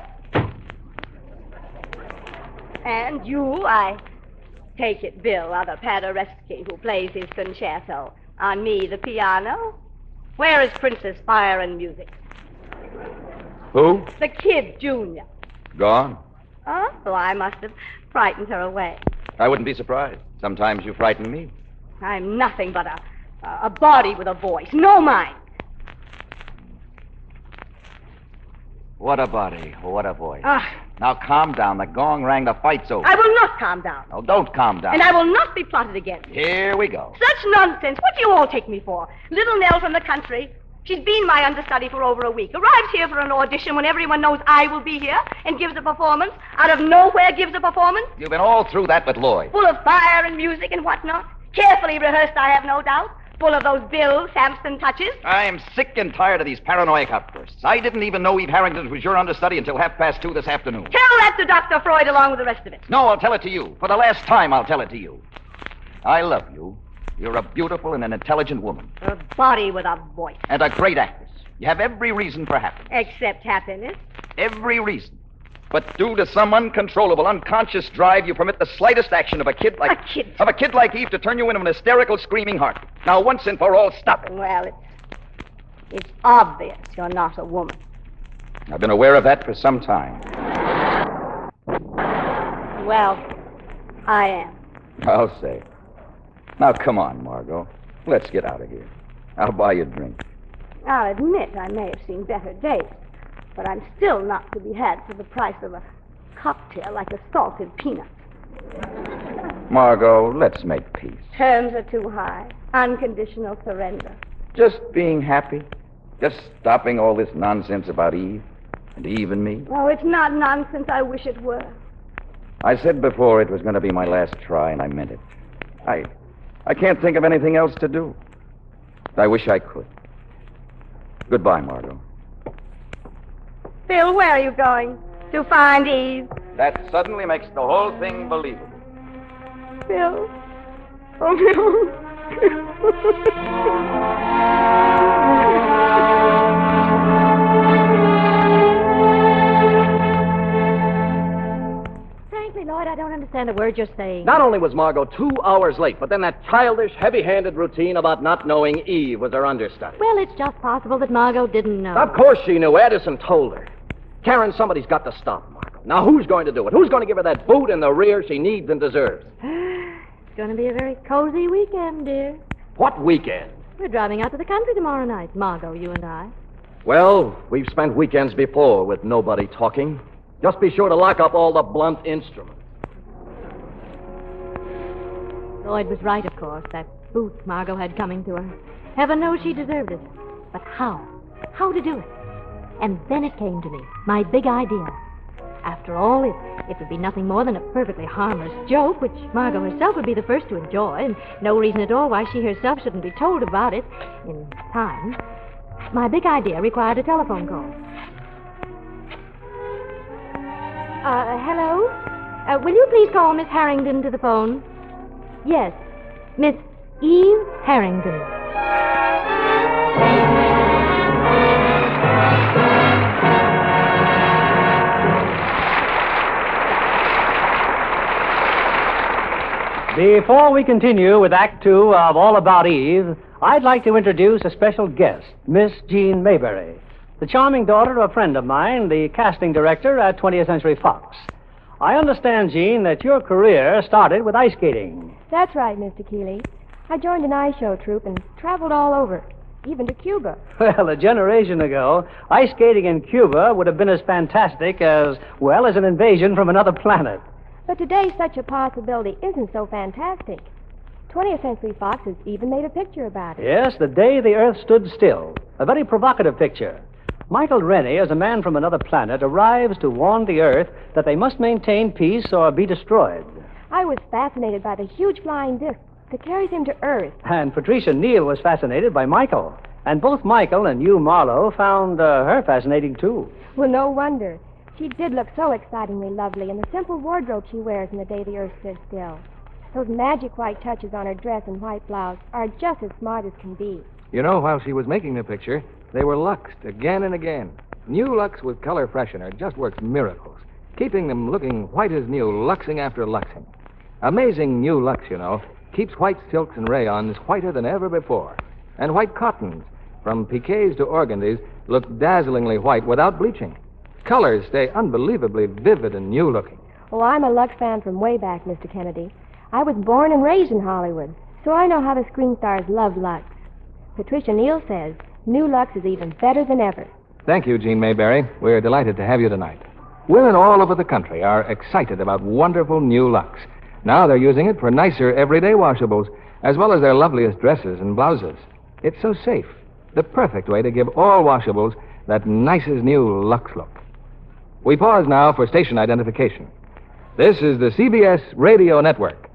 Speaker 7: And you, I take it, Bill, are the Paderewski who plays his concerto. On me, the piano. Where is Princess Fire and Music?
Speaker 8: Who?
Speaker 7: The kid, Junior.
Speaker 8: Gone.
Speaker 7: Oh, so I must have frightened her away.
Speaker 8: I wouldn't be surprised. Sometimes you frighten me.
Speaker 7: I'm nothing but a body with a voice, no mind.
Speaker 8: What a body. What a voice.
Speaker 7: Ah.
Speaker 8: Now calm down. The gong rang. The fight's over.
Speaker 7: I will not calm down.
Speaker 8: No, don't calm down.
Speaker 7: And I will not be plotted against.
Speaker 8: Here we go.
Speaker 7: Such nonsense. What do you all take me for? Little Nell from the country. She's been my understudy for over a week. Arrives here for an audition when everyone knows I will be here and gives a performance. Out of nowhere gives a performance.
Speaker 8: You've been all through that with Lloyd.
Speaker 7: Full of fire and music and whatnot. Carefully rehearsed, I have no doubt. Full of those Bill Sampson touches.
Speaker 8: I am sick and tired of these paranoid outbursts. I didn't even know Eve Harrington was your understudy until 2:30 this afternoon.
Speaker 7: Tell that to Dr. Freud along with the rest of it.
Speaker 8: No, I'll tell it to you. For the last time, I'll tell it to you. I love you. You're a beautiful and an intelligent woman.
Speaker 7: A body with a voice.
Speaker 8: And a great actress. You have every reason for happiness.
Speaker 7: Except happiness.
Speaker 8: Every reason. But due to some uncontrollable, unconscious drive, you permit the slightest action of a kid like... Of a kid like Eve to turn you into an hysterical, screaming heart. Now, once and for all, stop it.
Speaker 7: Well, it's obvious you're not a woman.
Speaker 8: I've been aware of that for some time.
Speaker 7: Well, I am.
Speaker 8: I'll say. Now, come on, Margot. Let's get out of here. I'll buy you a drink.
Speaker 7: I'll admit I may have seen better days, but I'm still not to be had for the price of a cocktail like a salted peanut.
Speaker 8: Margot, let's make peace.
Speaker 7: Terms are too high. Unconditional surrender.
Speaker 8: Just being happy. Just stopping all this nonsense about Eve and Eve and me.
Speaker 7: Oh, it's not nonsense. I wish it were.
Speaker 8: I said before it was going to be my last try, and I meant it. I can't think of anything else to do. I wish I could. Goodbye, Margot.
Speaker 7: Bill, where are you going? To find Eve?
Speaker 8: That suddenly makes the whole thing believable.
Speaker 7: Bill? Oh, Bill.
Speaker 4: Frankly, Lloyd, I don't understand a word you're saying.
Speaker 11: Not only was Margot 2 hours late, but then that childish, heavy-handed routine about not knowing Eve was her understudy.
Speaker 4: Well, it's just possible that Margot didn't know.
Speaker 11: Of course she knew. Addison told her. Karen, somebody's got to stop Margot. Now, who's going to do it? Who's going to give her that boot in the rear she needs and deserves?
Speaker 4: going to be a very cozy weekend, dear.
Speaker 11: What weekend?
Speaker 4: We're driving out to the country tomorrow night, Margot, you and I.
Speaker 11: Well, we've spent weekends before with nobody talking. Just be sure to lock up all the blunt instruments.
Speaker 4: Lloyd was right, of course. That booth Margot had coming to her. Heaven knows she deserved it. But how? How to do it? And then it came to me, my big idea. After all, it would be nothing more than a perfectly harmless joke, which Margot herself would be the first to enjoy, and no reason at all why she herself shouldn't be told about it in time. My big idea required a telephone call.
Speaker 5: Hello?
Speaker 4: Will you please call Miss Harrington to the phone? Yes, Miss Eve Harrington.
Speaker 2: Before we continue with Act Two of All About Eve, I'd like to introduce a special guest, Miss Jean Mayberry, the charming daughter of a friend of mine, the casting director at 20th Century Fox. I understand, Jean, that your career started with ice skating.
Speaker 10: That's right, Mr. Keeley. I joined an ice show troupe and traveled all over, even to Cuba.
Speaker 2: Well, a generation ago, ice skating in Cuba would have been as fantastic as an invasion from another planet.
Speaker 10: But today, such a possibility isn't so fantastic. 20th Century Fox has even made a picture about it.
Speaker 2: Yes, The Day the Earth Stood Still. A very provocative picture. Michael Rennie, as a man from another planet, arrives to warn the Earth that they must maintain peace or be destroyed.
Speaker 10: I was fascinated by the huge flying disc that carries him to Earth.
Speaker 2: And Patricia Neal was fascinated by Michael. And both Michael and Hugh Marlowe found her fascinating, too.
Speaker 10: Well, no wonder. She did look so excitingly lovely in the simple wardrobe she wears in The Day the Earth Stood Still. Those magic white touches on her dress and white blouse are just as smart as can be.
Speaker 1: You know, while she was making the picture, they were luxed again and again. New Lux with color freshener just works miracles, keeping them looking white as new, luxing after luxing. Amazing New Lux, you know, keeps white silks and rayons whiter than ever before. And white cottons, from piquets to organdies, look dazzlingly white without bleaching. Colors stay unbelievably vivid and new-looking.
Speaker 10: Oh, I'm a Lux fan from way back, Mr. Kennedy. I was born and raised in Hollywood, so I know how the screen stars love Lux. Patricia Neal says New Lux is even better than ever.
Speaker 1: Thank you, Jean Mayberry. We're delighted to have you tonight. Women all over the country are excited about wonderful New Lux. Now they're using it for nicer everyday washables, as well as their loveliest dresses and blouses. It's so safe, the perfect way to give all washables that nicest new Lux look. We pause now for station identification. This is the CBS Radio Network.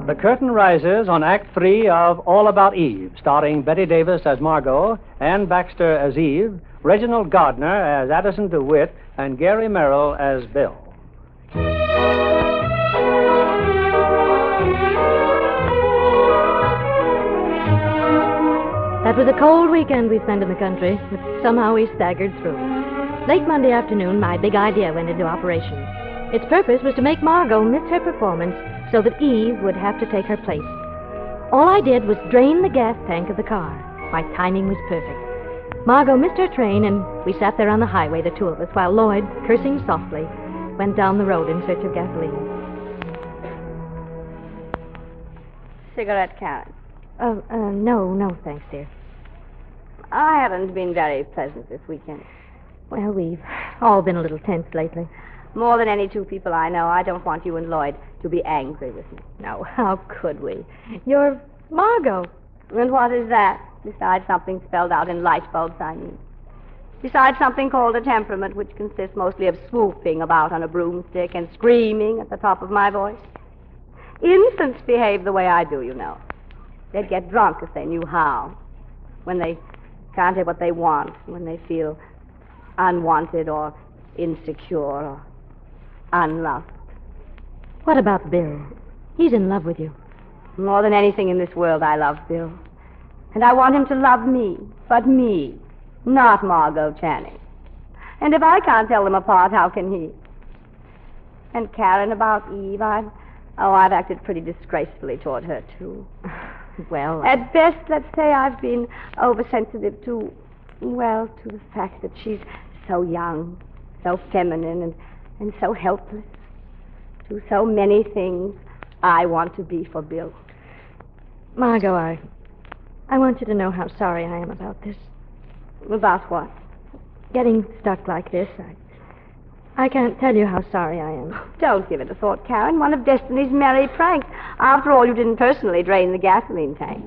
Speaker 2: The curtain rises on Act 3 of All About Eve, starring Bette Davis as Margot, Ann Baxter as Eve, Reginald Gardner as Addison DeWitt, and Gary Merrill as Bill.
Speaker 4: That was a cold weekend we spent in the country, but somehow we staggered through. Late Monday afternoon, my big idea went into operation. Its purpose was to make Margot miss her performance so that Eve would have to take her place. All I did was drain the gas tank of the car. My timing was perfect. Margot missed her train, and we sat there on the highway, the two of us, while Lloyd, cursing softly, went down the road in search of gasoline.
Speaker 7: Cigarette, Karen?
Speaker 4: No, thanks, dear.
Speaker 7: I haven't been very pleasant this weekend.
Speaker 4: Well, we've all been a little tense lately.
Speaker 7: More than any two people I know, I don't want you and Lloyd to be angry with me.
Speaker 4: No, how could we? You're Margot.
Speaker 7: And what is that? Besides something spelled out in light bulbs, I mean. Besides something called a temperament, which consists mostly of swooping about on a broomstick and screaming at the top of my voice. Infants behave the way I do, you know. They'd get drunk if they knew how. When they can't have what they want, when they feel unwanted or insecure or unloved.
Speaker 4: What about Bill? He's in love with you.
Speaker 7: More than anything in this world, I love Bill. And I want him to love me, but me, not Margot Channing. And if I can't tell them apart, how can he? And Karen about Eve. I've acted pretty disgracefully toward her, too.
Speaker 4: Well,
Speaker 7: At best, let's say I've been oversensitive to the fact that she's so young, so feminine, and so helpless. To so many things I want to be for Bill.
Speaker 4: Margot, I want you to know how sorry I am about this.
Speaker 7: About what?
Speaker 4: Getting stuck like this. I can't tell you how sorry I am.
Speaker 7: Don't give it a thought, Karen. One of Destiny's merry pranks. After all, you didn't personally drain the gasoline tank.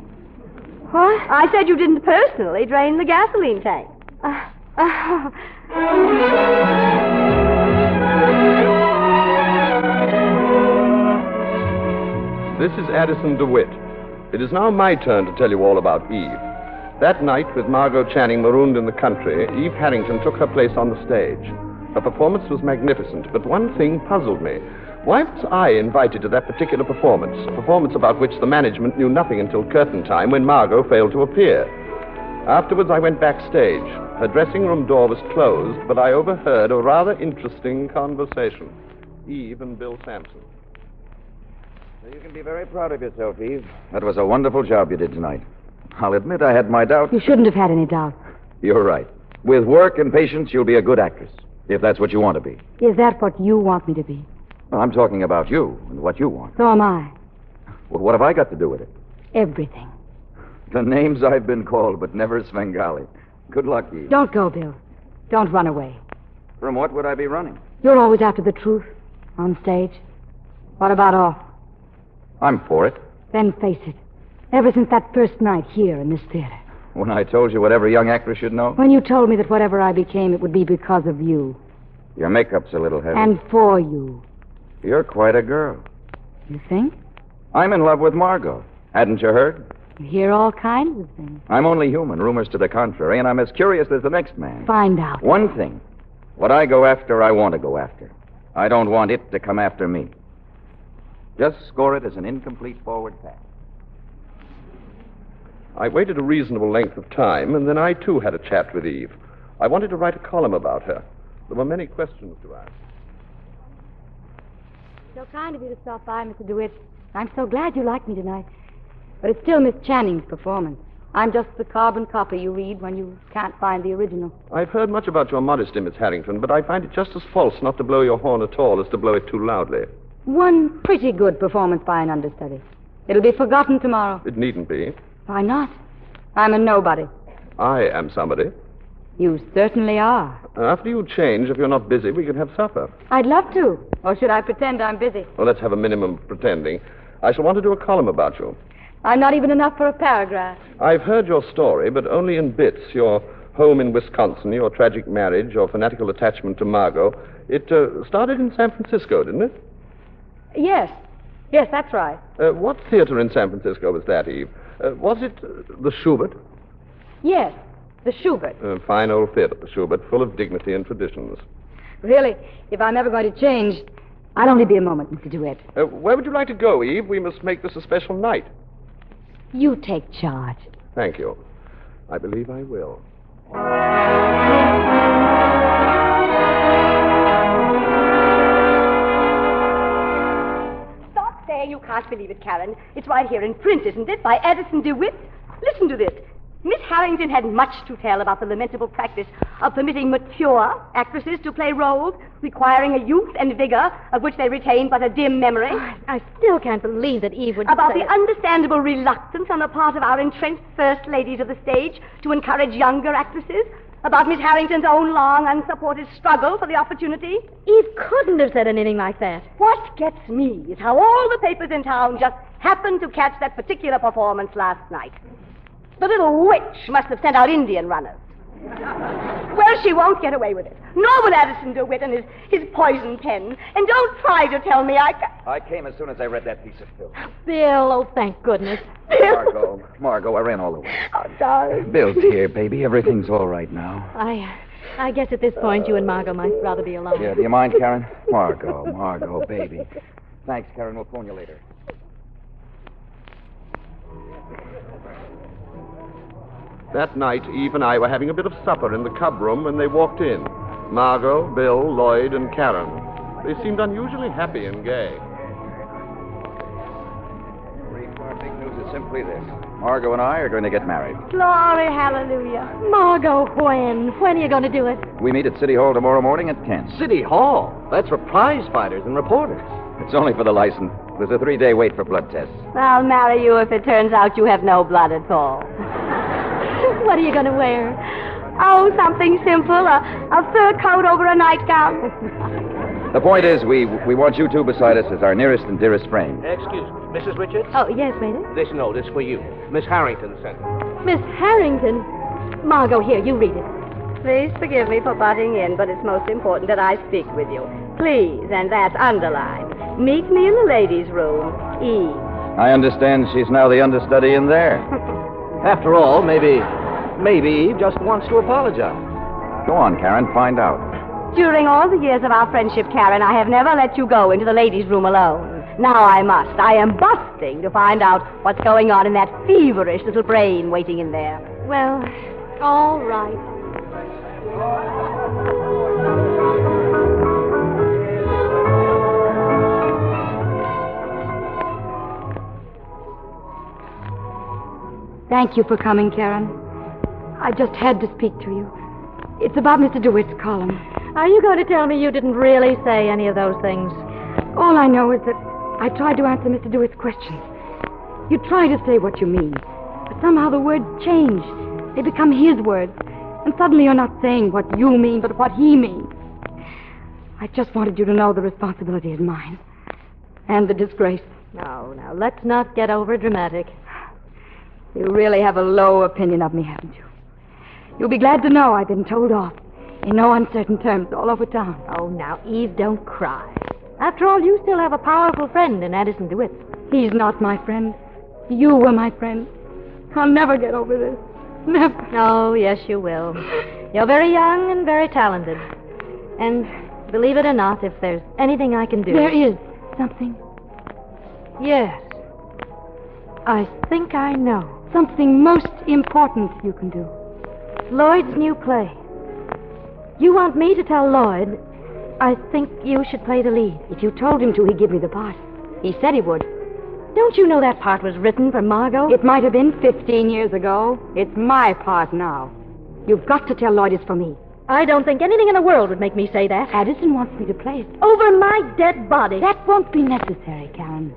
Speaker 4: What?
Speaker 7: I said you didn't personally drain the gasoline tank.
Speaker 3: This is Addison DeWitt. It is now my turn to tell you all about Eve. That night, with Margot Channing marooned in the country, Eve Harrington took her place on the stage. Her performance was magnificent, but one thing puzzled me. Why was I invited to that particular performance? A performance about which the management knew nothing until curtain time, when Margot failed to appear. Afterwards, I went backstage. Her dressing room door was closed, but I overheard a rather interesting conversation. Eve and Bill Sampson.
Speaker 8: You can be very proud of yourself, Eve. That was a wonderful job you did tonight. I'll admit I had my doubts.
Speaker 5: You shouldn't have had any doubt.
Speaker 8: You're right. With work and patience, you'll be a good actress, if that's what you want to be.
Speaker 5: Is that what you want me to be?
Speaker 8: Well, I'm talking about you and what you want.
Speaker 5: So am I.
Speaker 8: Well, what have I got to do with it?
Speaker 5: Everything.
Speaker 8: The names I've been called, but never Svengali. Good luck, Eve.
Speaker 5: Don't go, Bill. Don't run away.
Speaker 8: From what would I be running?
Speaker 5: You're always after the truth. On stage. What about off?
Speaker 8: I'm for it.
Speaker 5: Then face it. Ever since that first night here in this theater.
Speaker 8: When I told you what every young actress should know?
Speaker 5: When you told me that whatever I became, it would be because of you.
Speaker 8: Your makeup's a little heavy.
Speaker 5: And for you.
Speaker 8: You're quite a girl.
Speaker 5: You think?
Speaker 8: I'm in love with Margot. Hadn't you heard?
Speaker 5: You hear all kinds of things.
Speaker 8: I'm only human, rumors to the contrary, and I'm as curious as the next man.
Speaker 5: Find out.
Speaker 8: One thing. What I go after, I want to go after. I don't want it to come after me. Just score it as an incomplete forward pass.
Speaker 3: I waited a reasonable length of time, and then I, too, had a chat with Eve. I wanted to write a column about her. There were many questions to ask.
Speaker 5: So kind of you to stop by, Mr. DeWitt. I'm so glad you liked me tonight. But it's still Miss Channing's performance. I'm just the carbon copy you read when you can't find the original.
Speaker 3: I've heard much about your modesty, Miss Harrington, but I find it just as false not to blow your horn at all as to blow it too loudly.
Speaker 5: One pretty good performance by an understudy. It'll be forgotten tomorrow.
Speaker 3: It needn't be.
Speaker 5: Why not? I'm a nobody.
Speaker 3: I am somebody.
Speaker 5: You certainly are.
Speaker 3: After you change, if you're not busy, we could have supper.
Speaker 5: I'd love to. Or should I pretend I'm busy?
Speaker 3: Well, let's have a minimum of pretending. I shall want to do a column about you.
Speaker 5: I'm not even enough for a paragraph.
Speaker 3: I've heard your story, but only in bits. Your home in Wisconsin, your tragic marriage, your fanatical attachment to Margot. It started in San Francisco, didn't it?
Speaker 5: Yes. Yes, that's right.
Speaker 3: What theater in San Francisco was that, Eve? Was it the Schubert?
Speaker 5: Yes, the Schubert.
Speaker 3: Fine old theater, the Schubert, full of dignity and traditions.
Speaker 5: Really, if I'm ever going to change, I'll only be a moment, Mr. DeWitt.
Speaker 3: Where would you like to go, Eve? We must make this a special night.
Speaker 5: You take charge.
Speaker 3: Thank you. I believe I will.
Speaker 7: Stop saying you can't believe it, Karen. It's right here in print, isn't it, by Addison DeWitt? Listen to this. Miss Harrington had much to tell about the lamentable practice of permitting mature actresses to play roles requiring a youth and vigor of which they retain but a dim memory.
Speaker 4: I still can't believe that Eve would
Speaker 7: About
Speaker 4: say
Speaker 7: the
Speaker 4: it.
Speaker 7: understandable reluctance on the part of our entrenched first ladies of the stage to encourage younger actresses. About Miss Harrington's own long, unsupported struggle for the opportunity.
Speaker 4: Eve couldn't have said anything like that.
Speaker 7: What gets me is how all the papers in town just happened to catch that particular performance last night. The little witch must have sent out Indian runners. Well, she won't get away with it. Nor will Addison DeWitt and his poison pen. And don't try to tell me
Speaker 8: I came as soon as I read that piece of film.
Speaker 4: Bill, oh, thank goodness.
Speaker 8: Margot, I ran all the way.
Speaker 7: Oh, darling.
Speaker 8: Bill's here, baby. Everything's all right now.
Speaker 4: I guess at this point you and Margot might rather be alone.
Speaker 8: Yeah, do you mind, Karen? Margot, baby. Thanks, Karen. We'll phone you later.
Speaker 3: That night, Eve and I were having a bit of supper in the cub room when they walked in. Margot, Bill, Lloyd, and Karen. They seemed unusually happy and gay.
Speaker 8: Our big news is simply this. Margot and I are going to get married.
Speaker 7: Glory, hallelujah.
Speaker 4: Margot, when? When are you going to do it?
Speaker 8: We meet at City Hall tomorrow morning at 10.
Speaker 11: City Hall? That's for prize fighters and reporters.
Speaker 8: It's only for the license. There's a 3-day wait for blood tests.
Speaker 7: I'll marry you if it turns out you have no blood at all.
Speaker 4: What are you going to wear?
Speaker 7: Oh, something simple. A fur coat over a nightgown.
Speaker 8: The point is, we want you two beside us as our nearest and dearest friends.
Speaker 11: Excuse me, Mrs. Richards?
Speaker 4: Oh, yes, Maynard?
Speaker 11: This note is for you. Miss Harrington sent it.
Speaker 4: Miss Harrington. Margot, here, you read it.
Speaker 7: Please forgive me for butting in, but it's most important that I speak with you. Please, and that's underlined. Meet me in the ladies' room. Eve.
Speaker 8: I understand she's now the understudy in there.
Speaker 11: After all, maybe Eve just wants to apologize.
Speaker 8: Go on, Karen, find out.
Speaker 7: During all the years of our friendship, Karen, I have never let you go into the ladies' room alone. Now I must. I am busting to find out what's going on in that feverish little brain waiting in there.
Speaker 4: Well, all right.
Speaker 5: Thank you for coming, Karen. I just had to speak to you. It's about Mr. DeWitt's column.
Speaker 4: Are you going to tell me you didn't really say any of those things?
Speaker 5: All I know is that I tried to answer Mr. DeWitt's questions. You try to say what you mean, but somehow the words change. They become his words, and suddenly you're not saying what you mean, but what he means. I just wanted you to know the responsibility is mine, and the disgrace.
Speaker 4: No, now, let's not get over dramatic.
Speaker 5: You really have a low opinion of me, haven't you? You'll be glad to know I've been told off in no uncertain terms all over town.
Speaker 4: Oh, now, Eve, don't cry. After all, you still have a powerful friend in Addison DeWitt.
Speaker 5: He's not my friend. You were my friend. I'll never get over this. Never.
Speaker 4: Oh, yes, you will. You're very young and very talented. And believe it or not, if there's anything I can do...
Speaker 5: There is something.
Speaker 4: Yes. I think I know.
Speaker 5: Something most important you can do.
Speaker 4: Lloyd's new play. You want me to tell Lloyd, I think you should play the lead.
Speaker 5: If you told him to, he'd give me the part. He said he would.
Speaker 4: Don't you know that part was written for Margot?
Speaker 5: It might have been 15 years ago. It's my part now. You've got to tell Lloyd it's for me.
Speaker 4: I don't think anything in the world would make me say that.
Speaker 5: Addison wants me to play it.
Speaker 4: Over my dead body.
Speaker 5: That won't be necessary, Karen.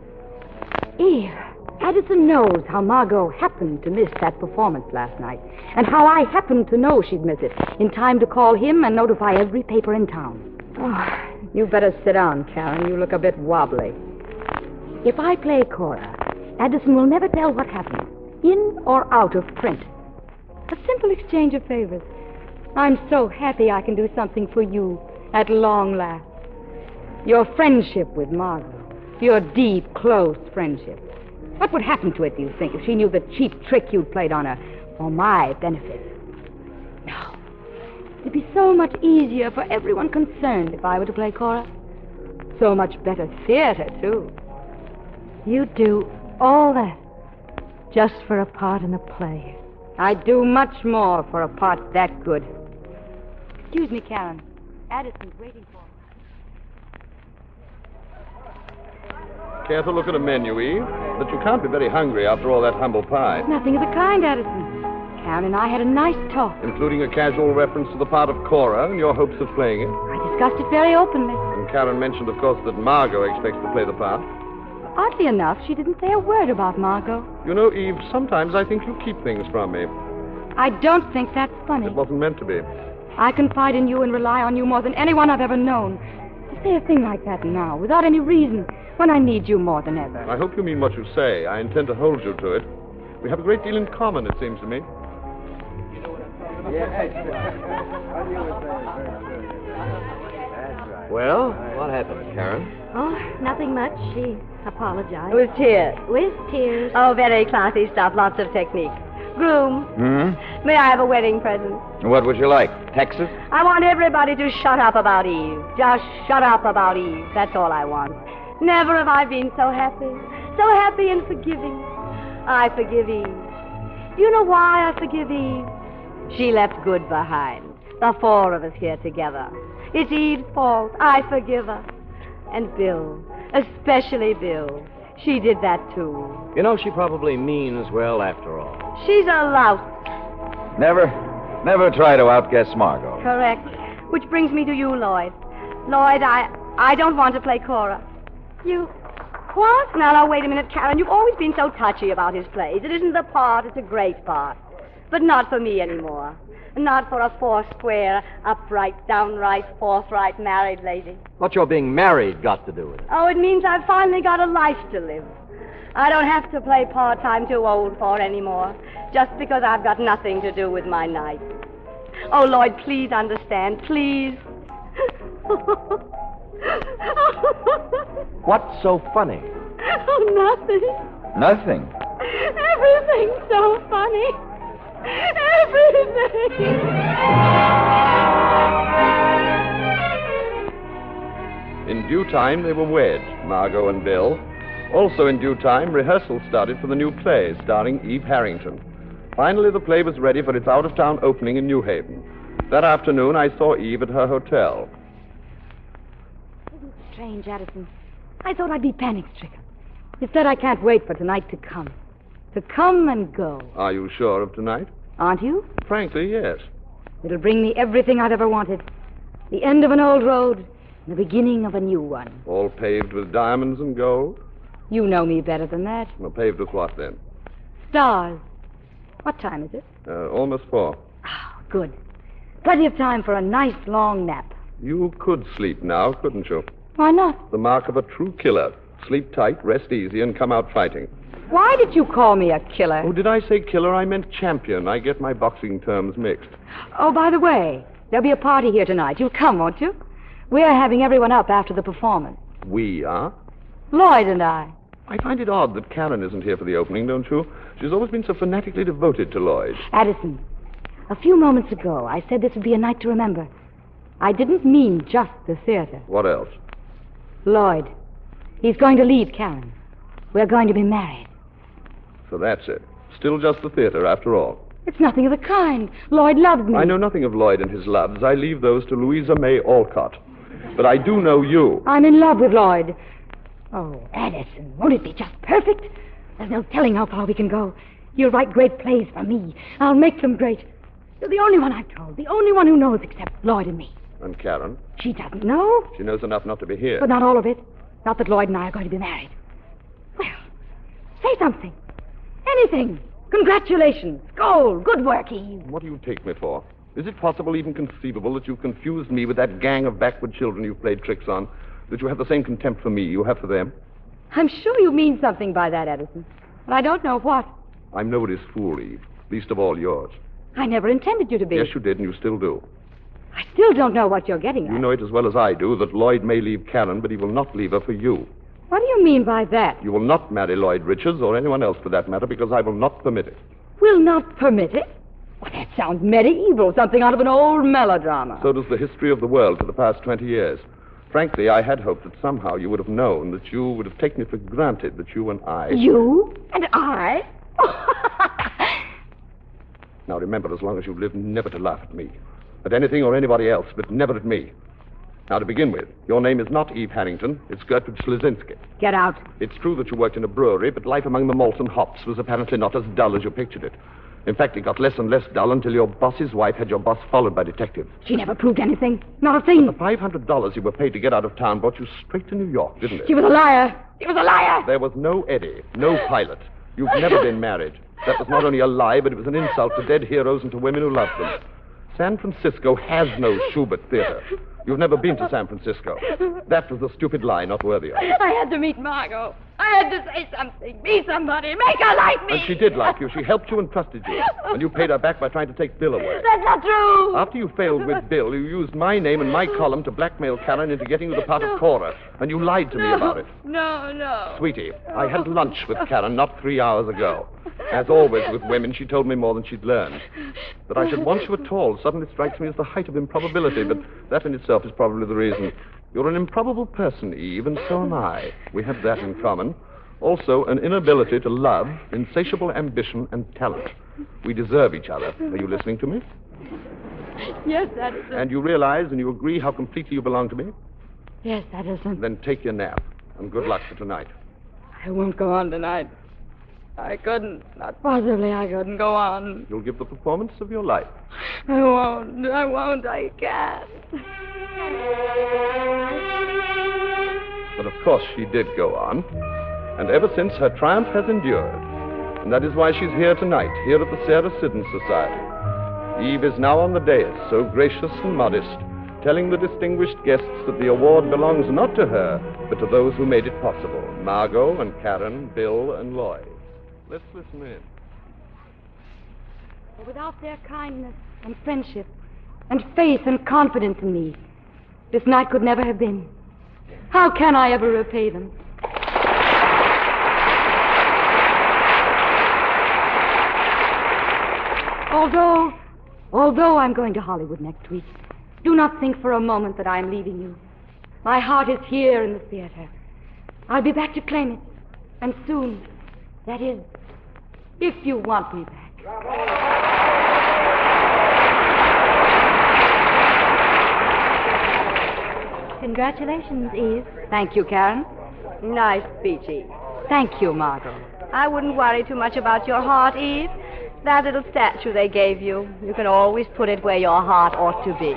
Speaker 5: Eve, Addison knows how Margot happened to miss that performance last night, and how I happened to know she'd miss it in time to call him and notify every paper in town. Oh, you better sit down, Karen. You look a bit wobbly. If I play Cora, Addison will never tell what happened, in or out of print. A simple exchange of favors. I'm so happy I can do something for you at long last. Your friendship with Margot, your deep, close friendship. What would happen to it, do you think, if she knew the cheap trick you'd played on her for my benefit? No. It'd be so much easier for everyone concerned if I were to play Cora. So much better theater, too.
Speaker 4: You'd do all that just for a part in a play.
Speaker 5: I'd do much more for a part that good. Excuse me, Karen. Addison's waiting for me.
Speaker 3: Care to look at a menu, Eve? But you can't be very hungry after all that humble pie.
Speaker 5: Nothing of the kind, Addison. Karen and I had a nice talk.
Speaker 3: Including a casual reference to the part of Cora and your hopes of playing it.
Speaker 5: I discussed it very openly.
Speaker 3: And Karen mentioned, of course, that Margot expects to play the part.
Speaker 5: Oddly enough, she didn't say a word about Margot.
Speaker 3: You know, Eve, sometimes I think you keep things from me.
Speaker 5: I don't think that's funny.
Speaker 3: It wasn't meant to be.
Speaker 5: I confide in you and rely on you more than anyone I've ever known. To say a thing like that now, without any reason, when I need you more than ever.
Speaker 3: I hope you mean what you say. I intend to hold you to it. We have a great deal in common, it seems to me.
Speaker 11: Well, what happened, Karen?
Speaker 4: Oh, nothing much. She apologized.
Speaker 7: With tears.
Speaker 4: With tears.
Speaker 7: Oh, very classy stuff. Lots of technique. Groom, may I have a wedding present?
Speaker 8: What would you like? Texas?
Speaker 7: I want everybody to shut up about Eve. Just shut up about Eve. That's all I want. Never have I been so happy. So happy and forgiving. I forgive Eve. Do you know why I forgive Eve? She left good behind. The four of us here together. It's Eve's fault. I forgive her. And Bill, especially Bill. She did that, too.
Speaker 13: You know, she probably means well after all.
Speaker 7: She's a lout.
Speaker 8: Never try to outguess Margot.
Speaker 7: Correct. Which brings me to you, Lloyd. Lloyd, I don't want to play Cora. You... What? Now, wait a minute, Karen. You've always been so touchy about his plays. It isn't the part, it's a great part. But not for me anymore. Not for a four-square, upright, downright, forthright married lady.
Speaker 13: What's your being married got to do with it?
Speaker 7: Oh, it means I've finally got a life to live. I don't have to play part I'm too old for anymore, just because I've got nothing to do with my night. Oh, Lloyd, please understand, please.
Speaker 13: What's so funny?
Speaker 7: Oh, nothing.
Speaker 8: Nothing.
Speaker 7: Everything's so funny. Everything.
Speaker 3: In due time, they were wed, Margot and Bill. Also in due time, rehearsal started for the new play starring Eve Harrington. Finally, the play was ready for its out-of-town opening in New Haven. That afternoon, I saw Eve at her hotel.
Speaker 5: Isn't it strange, Addison? I thought I'd be panic-stricken. Instead, I can't wait for tonight to come. To come and go.
Speaker 3: Are you sure of tonight?
Speaker 5: Aren't you?
Speaker 3: Frankly, yes.
Speaker 5: It'll bring me everything I've ever wanted. The end of an old road and the beginning of a new one.
Speaker 3: All paved with diamonds and gold?
Speaker 5: You know me better than that.
Speaker 3: Well, paved with what, then?
Speaker 5: Stars. What time is it?
Speaker 3: Almost 4.
Speaker 5: Oh, good. Plenty of time for a nice long nap.
Speaker 3: You could sleep now, couldn't you?
Speaker 5: Why not?
Speaker 3: The mark of a true killer. Sleep tight, rest easy, and come out fighting.
Speaker 5: Why did you call me a killer?
Speaker 3: Oh, did I say killer? I meant champion. I get my boxing terms mixed.
Speaker 5: Oh, by the way, there'll be a party here tonight. You'll come, won't you? We're having everyone up after the performance.
Speaker 3: We are?
Speaker 5: Lloyd and I.
Speaker 3: I find it odd that Karen isn't here for the opening, don't you? She's always been so fanatically devoted to Lloyd.
Speaker 5: Addison, a few moments ago, I said this would be a night to remember. I didn't mean just the theater.
Speaker 3: What else?
Speaker 5: Lloyd. He's going to leave Karen. We're going to be married.
Speaker 3: So that's it. Still just the theater, after all.
Speaker 5: It's nothing of the kind. Lloyd loves me.
Speaker 3: I know nothing of Lloyd and his loves. I leave those to Louisa May Alcott. But I do know you.
Speaker 5: I'm in love with Lloyd. Oh, Addison, won't it be just perfect? There's no telling how far we can go. You'll write great plays for me. I'll make them great. You're the only one I've told, the only one who knows except Lloyd and me.
Speaker 3: And Karen?
Speaker 5: She doesn't know.
Speaker 3: She knows enough not to be here.
Speaker 5: But not all of it. Not that Lloyd and I are going to be married. Well, say something. Anything. Congratulations. Gold. Good work, Eve.
Speaker 3: What do you take me for? Is it possible, even conceivable, that you've confused me with that gang of backward children you've played tricks on? That you have the same contempt for me you have for them?
Speaker 5: I'm sure you mean something by that, Addison. But I don't know what.
Speaker 3: I'm nobody's fool, Eve. Least of all yours.
Speaker 5: I never intended you to be.
Speaker 3: Yes, you did, and you still do.
Speaker 5: I still don't know what you're getting at.
Speaker 3: You know it as well as I do that Lloyd may leave Karen, but he will not leave her for you.
Speaker 5: What do you mean by that?
Speaker 3: You will not marry Lloyd Richards, or anyone else for that matter, because I will not permit it.
Speaker 5: Will not permit it? Well, that sounds medieval, something out of an old melodrama.
Speaker 3: So does the history of the world for the past 20 years. Frankly, I had hoped that somehow you would have known, that you would have taken it for granted that you and I...
Speaker 5: You? And I?
Speaker 3: Now remember, as long as you live, never to laugh at me. At anything or anybody else, but never at me. Now, to begin with, your name is not Eve Harrington. It's Gertrude Schlesinski.
Speaker 5: Get out.
Speaker 3: It's true that you worked in a brewery, but life among the malts and hops was apparently not as dull as you pictured it. In fact, it got less and less dull until your boss's wife had your boss followed by detectives.
Speaker 5: She never proved anything. Not a thing.
Speaker 3: But the $500 you were paid to get out of town brought you straight to New York, didn't it?
Speaker 5: She was a liar. She was a liar.
Speaker 3: There was no Eddie, no pilot. You've never been married. That was not only a lie, but it was an insult to dead heroes and to women who loved them. San Francisco has no Schubert Theater. You've never been to San Francisco. That was a stupid lie not worthy of it.
Speaker 5: I had to meet Margot. I had to say something, be somebody, make her like me.
Speaker 3: And she did like you. She helped you and trusted you. And you paid her back by trying to take Bill away.
Speaker 5: That's not true.
Speaker 3: After you failed with Bill, you used my name and my column to blackmail Karen into getting you the part of Cora. And you lied to me about it.
Speaker 5: No.
Speaker 3: Sweetie, I had lunch with Karen not 3 hours ago. As always with women, she told me more than she'd learned. That I should want you at all suddenly strikes me as the height of improbability, but that in itself is probably the reason. You're an improbable person, Eve, and so am I. We have that in common. Also, an inability to love, insatiable ambition, and talent. We deserve each other. Are you listening to me?
Speaker 5: Yes, that's...
Speaker 3: And you realize and you agree how completely you belong to me?
Speaker 5: Yes, Addison.
Speaker 3: Then take your nap, and good luck for tonight.
Speaker 5: I won't go on tonight. I couldn't. Not possibly I couldn't go on.
Speaker 3: You'll give the performance of your life.
Speaker 5: I won't. I can't.
Speaker 3: But of course she did go on. And ever since, her triumph has endured. And that is why she's here tonight, here at the Sarah Siddons Society. Eve is now on the dais, so gracious and modest, telling the distinguished guests that the award belongs not to her, but to those who made it possible, Margot and Karen, Bill and Lloyd. Let's listen in.
Speaker 5: Without their kindness and friendship and faith and confidence in me, this night could never have been. How can I ever repay them? Although I'm going to Hollywood next week, do not think for a moment that I am leaving you. My heart is here in the theater. I'll be back to claim it. And soon. That is, if you want me back.
Speaker 4: Congratulations, Eve.
Speaker 5: Thank you, Karen.
Speaker 7: Nice speech, Eve.
Speaker 5: Thank you, Margot.
Speaker 7: I wouldn't worry too much about your heart, Eve. That little statue they gave you, you can always put it where your heart ought to be.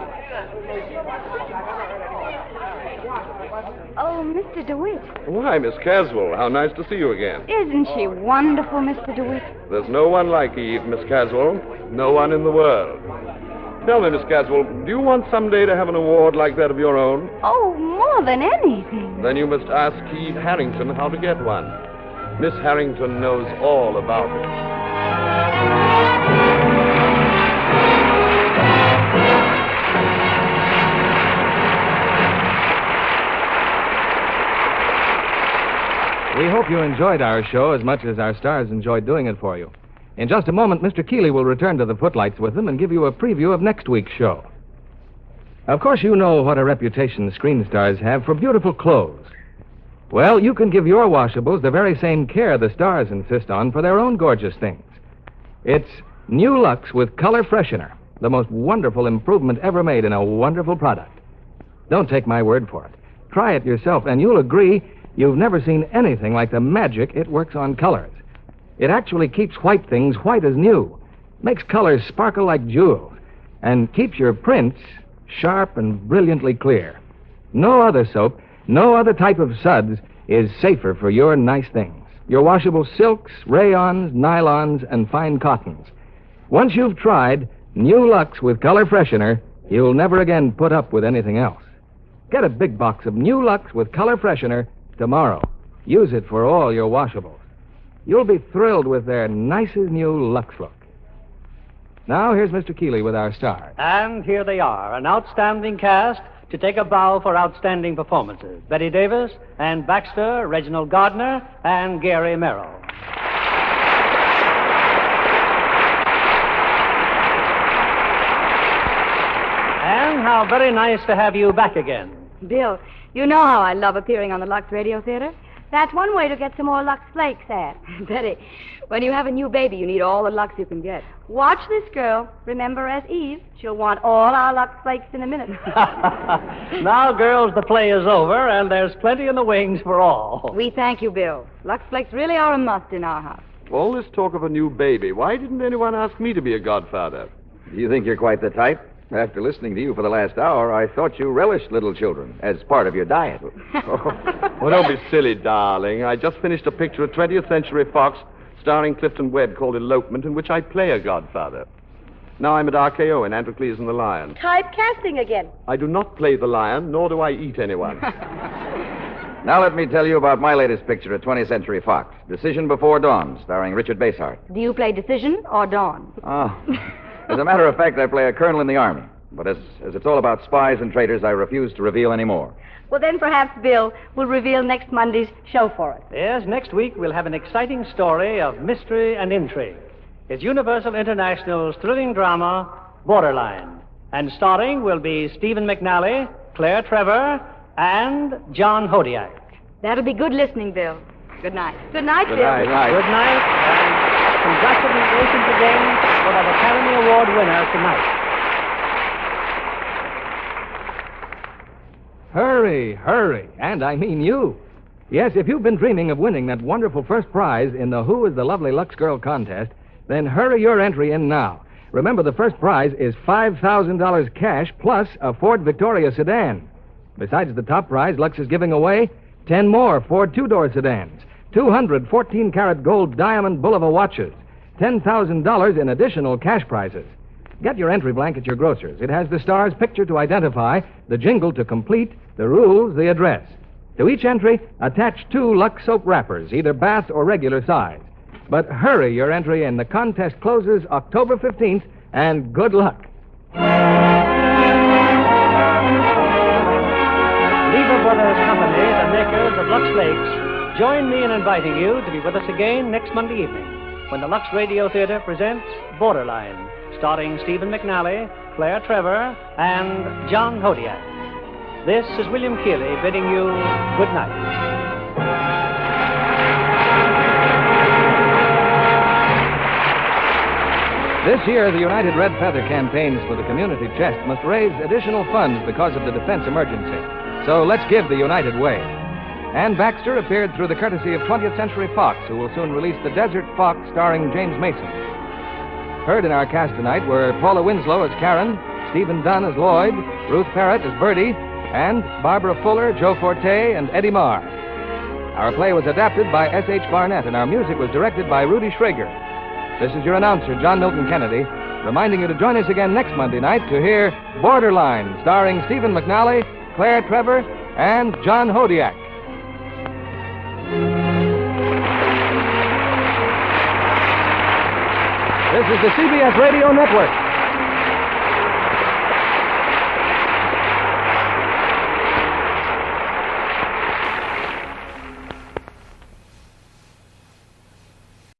Speaker 5: Oh, Mr. DeWitt.
Speaker 3: Why, Miss Caswell, how nice to see you again.
Speaker 5: Isn't she wonderful, Mr. DeWitt?
Speaker 3: There's no one like Eve, Miss Caswell. No one in the world. Tell me, Miss Caswell, do you want someday to have an award like that of your own?
Speaker 5: Oh, more than anything.
Speaker 3: Then you must ask Eve Harrington how to get one. Miss Harrington knows all about it.
Speaker 1: We hope you enjoyed our show as much as our stars enjoyed doing it for you. In just a moment, Mr. Keeley will return to the footlights with them and give you a preview of next week's show. Of course, you know what a reputation screen stars have for beautiful clothes. Well, you can give your washables the very same care the stars insist on for their own gorgeous things. It's New Lux with Color Freshener, the most wonderful improvement ever made in a wonderful product. Don't take my word for it. Try it yourself, and you'll agree you've never seen anything like the magic it works on colors. It actually keeps white things white as new, makes colors sparkle like jewels, and keeps your prints sharp and brilliantly clear. No other soap, no other type of suds is safer for your nice things. Your washable silks, rayons, nylons, and fine cottons. Once you've tried New Lux with Color Freshener, you'll never again put up with anything else. Get a big box of New Lux with Color Freshener tomorrow. Use it for all your washables. You'll be thrilled with their nicest new Lux look. Now, here's Mr. Keeley with our stars.
Speaker 2: And here they are, an outstanding cast to take a bow for outstanding performances. Bette Davis, Ann Baxter, Reginald Gardner, and Gary Merrill. And how very nice to have you back again.
Speaker 5: Bill, you know how I love appearing on the Lux Radio Theater.
Speaker 10: That's one way to get some more Lux Flakes, Ann.
Speaker 5: Betty, when you have a new baby, you need all the Lux you can get.
Speaker 10: Watch this girl. Remember, as Eve, she'll want all our Lux Flakes in a minute.
Speaker 2: Now, girls, the play is over, and there's plenty in the wings for all.
Speaker 5: We thank you, Bill. Lux Flakes really are a must in our house.
Speaker 3: All this talk of a new baby, why didn't anyone ask me to be a godfather?
Speaker 8: You think you're quite the type? After listening to you for the last hour, I thought you relished little children as part of your diet.
Speaker 3: Well, don't be silly, darling. I just finished a picture of 20th Century Fox starring Clifton Webb called Elopement, in which I play a godfather. Now I'm at RKO in Androcles and the Lion.
Speaker 10: Typecasting again.
Speaker 3: I do not play the lion, nor do I eat anyone.
Speaker 8: Now let me tell you about my latest picture at 20th Century Fox, Decision Before Dawn, starring Richard Basehart.
Speaker 5: Do you play Decision or Dawn?
Speaker 8: As a matter of fact, I play a colonel in the Army. But as it's all about spies and traitors, I refuse to reveal any more.
Speaker 10: Well, then perhaps Bill will reveal next Monday's show for us.
Speaker 2: Yes, next week we'll have an exciting story of mystery and intrigue. It's Universal International's thrilling drama, Borderline. And starring will be Stephen McNally, Claire Trevor, and John Hodiak.
Speaker 5: That'll be good listening, Bill. Good night.
Speaker 10: Good night,
Speaker 8: Good
Speaker 10: Bill.
Speaker 8: night.
Speaker 2: Good night, and congratulations again for that Academy Award winner tonight.
Speaker 1: Hurry, hurry. And I mean you. Yes, if you've been dreaming of winning that wonderful first prize in the Who is the Lovely Lux Girl contest, then hurry your entry in now. Remember, the first prize is $5,000 cash plus a Ford Victoria sedan. Besides the top prize, Lux is giving away 10 more Ford two-door sedans, 200 14-karat gold diamond Bulova watches, $10,000 in additional cash prizes. Get your entry blank at your grocer's. It has the star's picture to identify, the jingle to complete, the rules, the address. To each entry, attach 2 Lux soap wrappers, either bath or regular size. But hurry your entry, and the contest closes October 15th, and good luck.
Speaker 2: Lever Brothers Company, the makers of Lux Flakes, join me in inviting you to be with us again next Monday evening when the Lux Radio Theater presents Borderline, starring Stephen McNally, Claire Trevor, and John Hodiak. This is William Keeley bidding you good night.
Speaker 1: This year, the United Red Feather campaigns for the community chest must raise additional funds because of the defense emergency. So let's give the United way. Ann Baxter appeared through the courtesy of 20th Century Fox, who will soon release The Desert Fox starring James Mason. Heard in our cast tonight were Paula Winslow as Karen, Stephen Dunn as Lloyd, Ruth Parrott as Birdie, and Barbara Fuller, Joe Forte, and Eddie Marr. Our play was adapted by S.H. Barnett, and our music was directed by Rudy Schrager. This is your announcer, John Milton Kennedy, reminding you to join us again next Monday night to hear Borderline, starring Stephen McNally, Claire Trevor, and John Hodiak. This is the CBS Radio Network.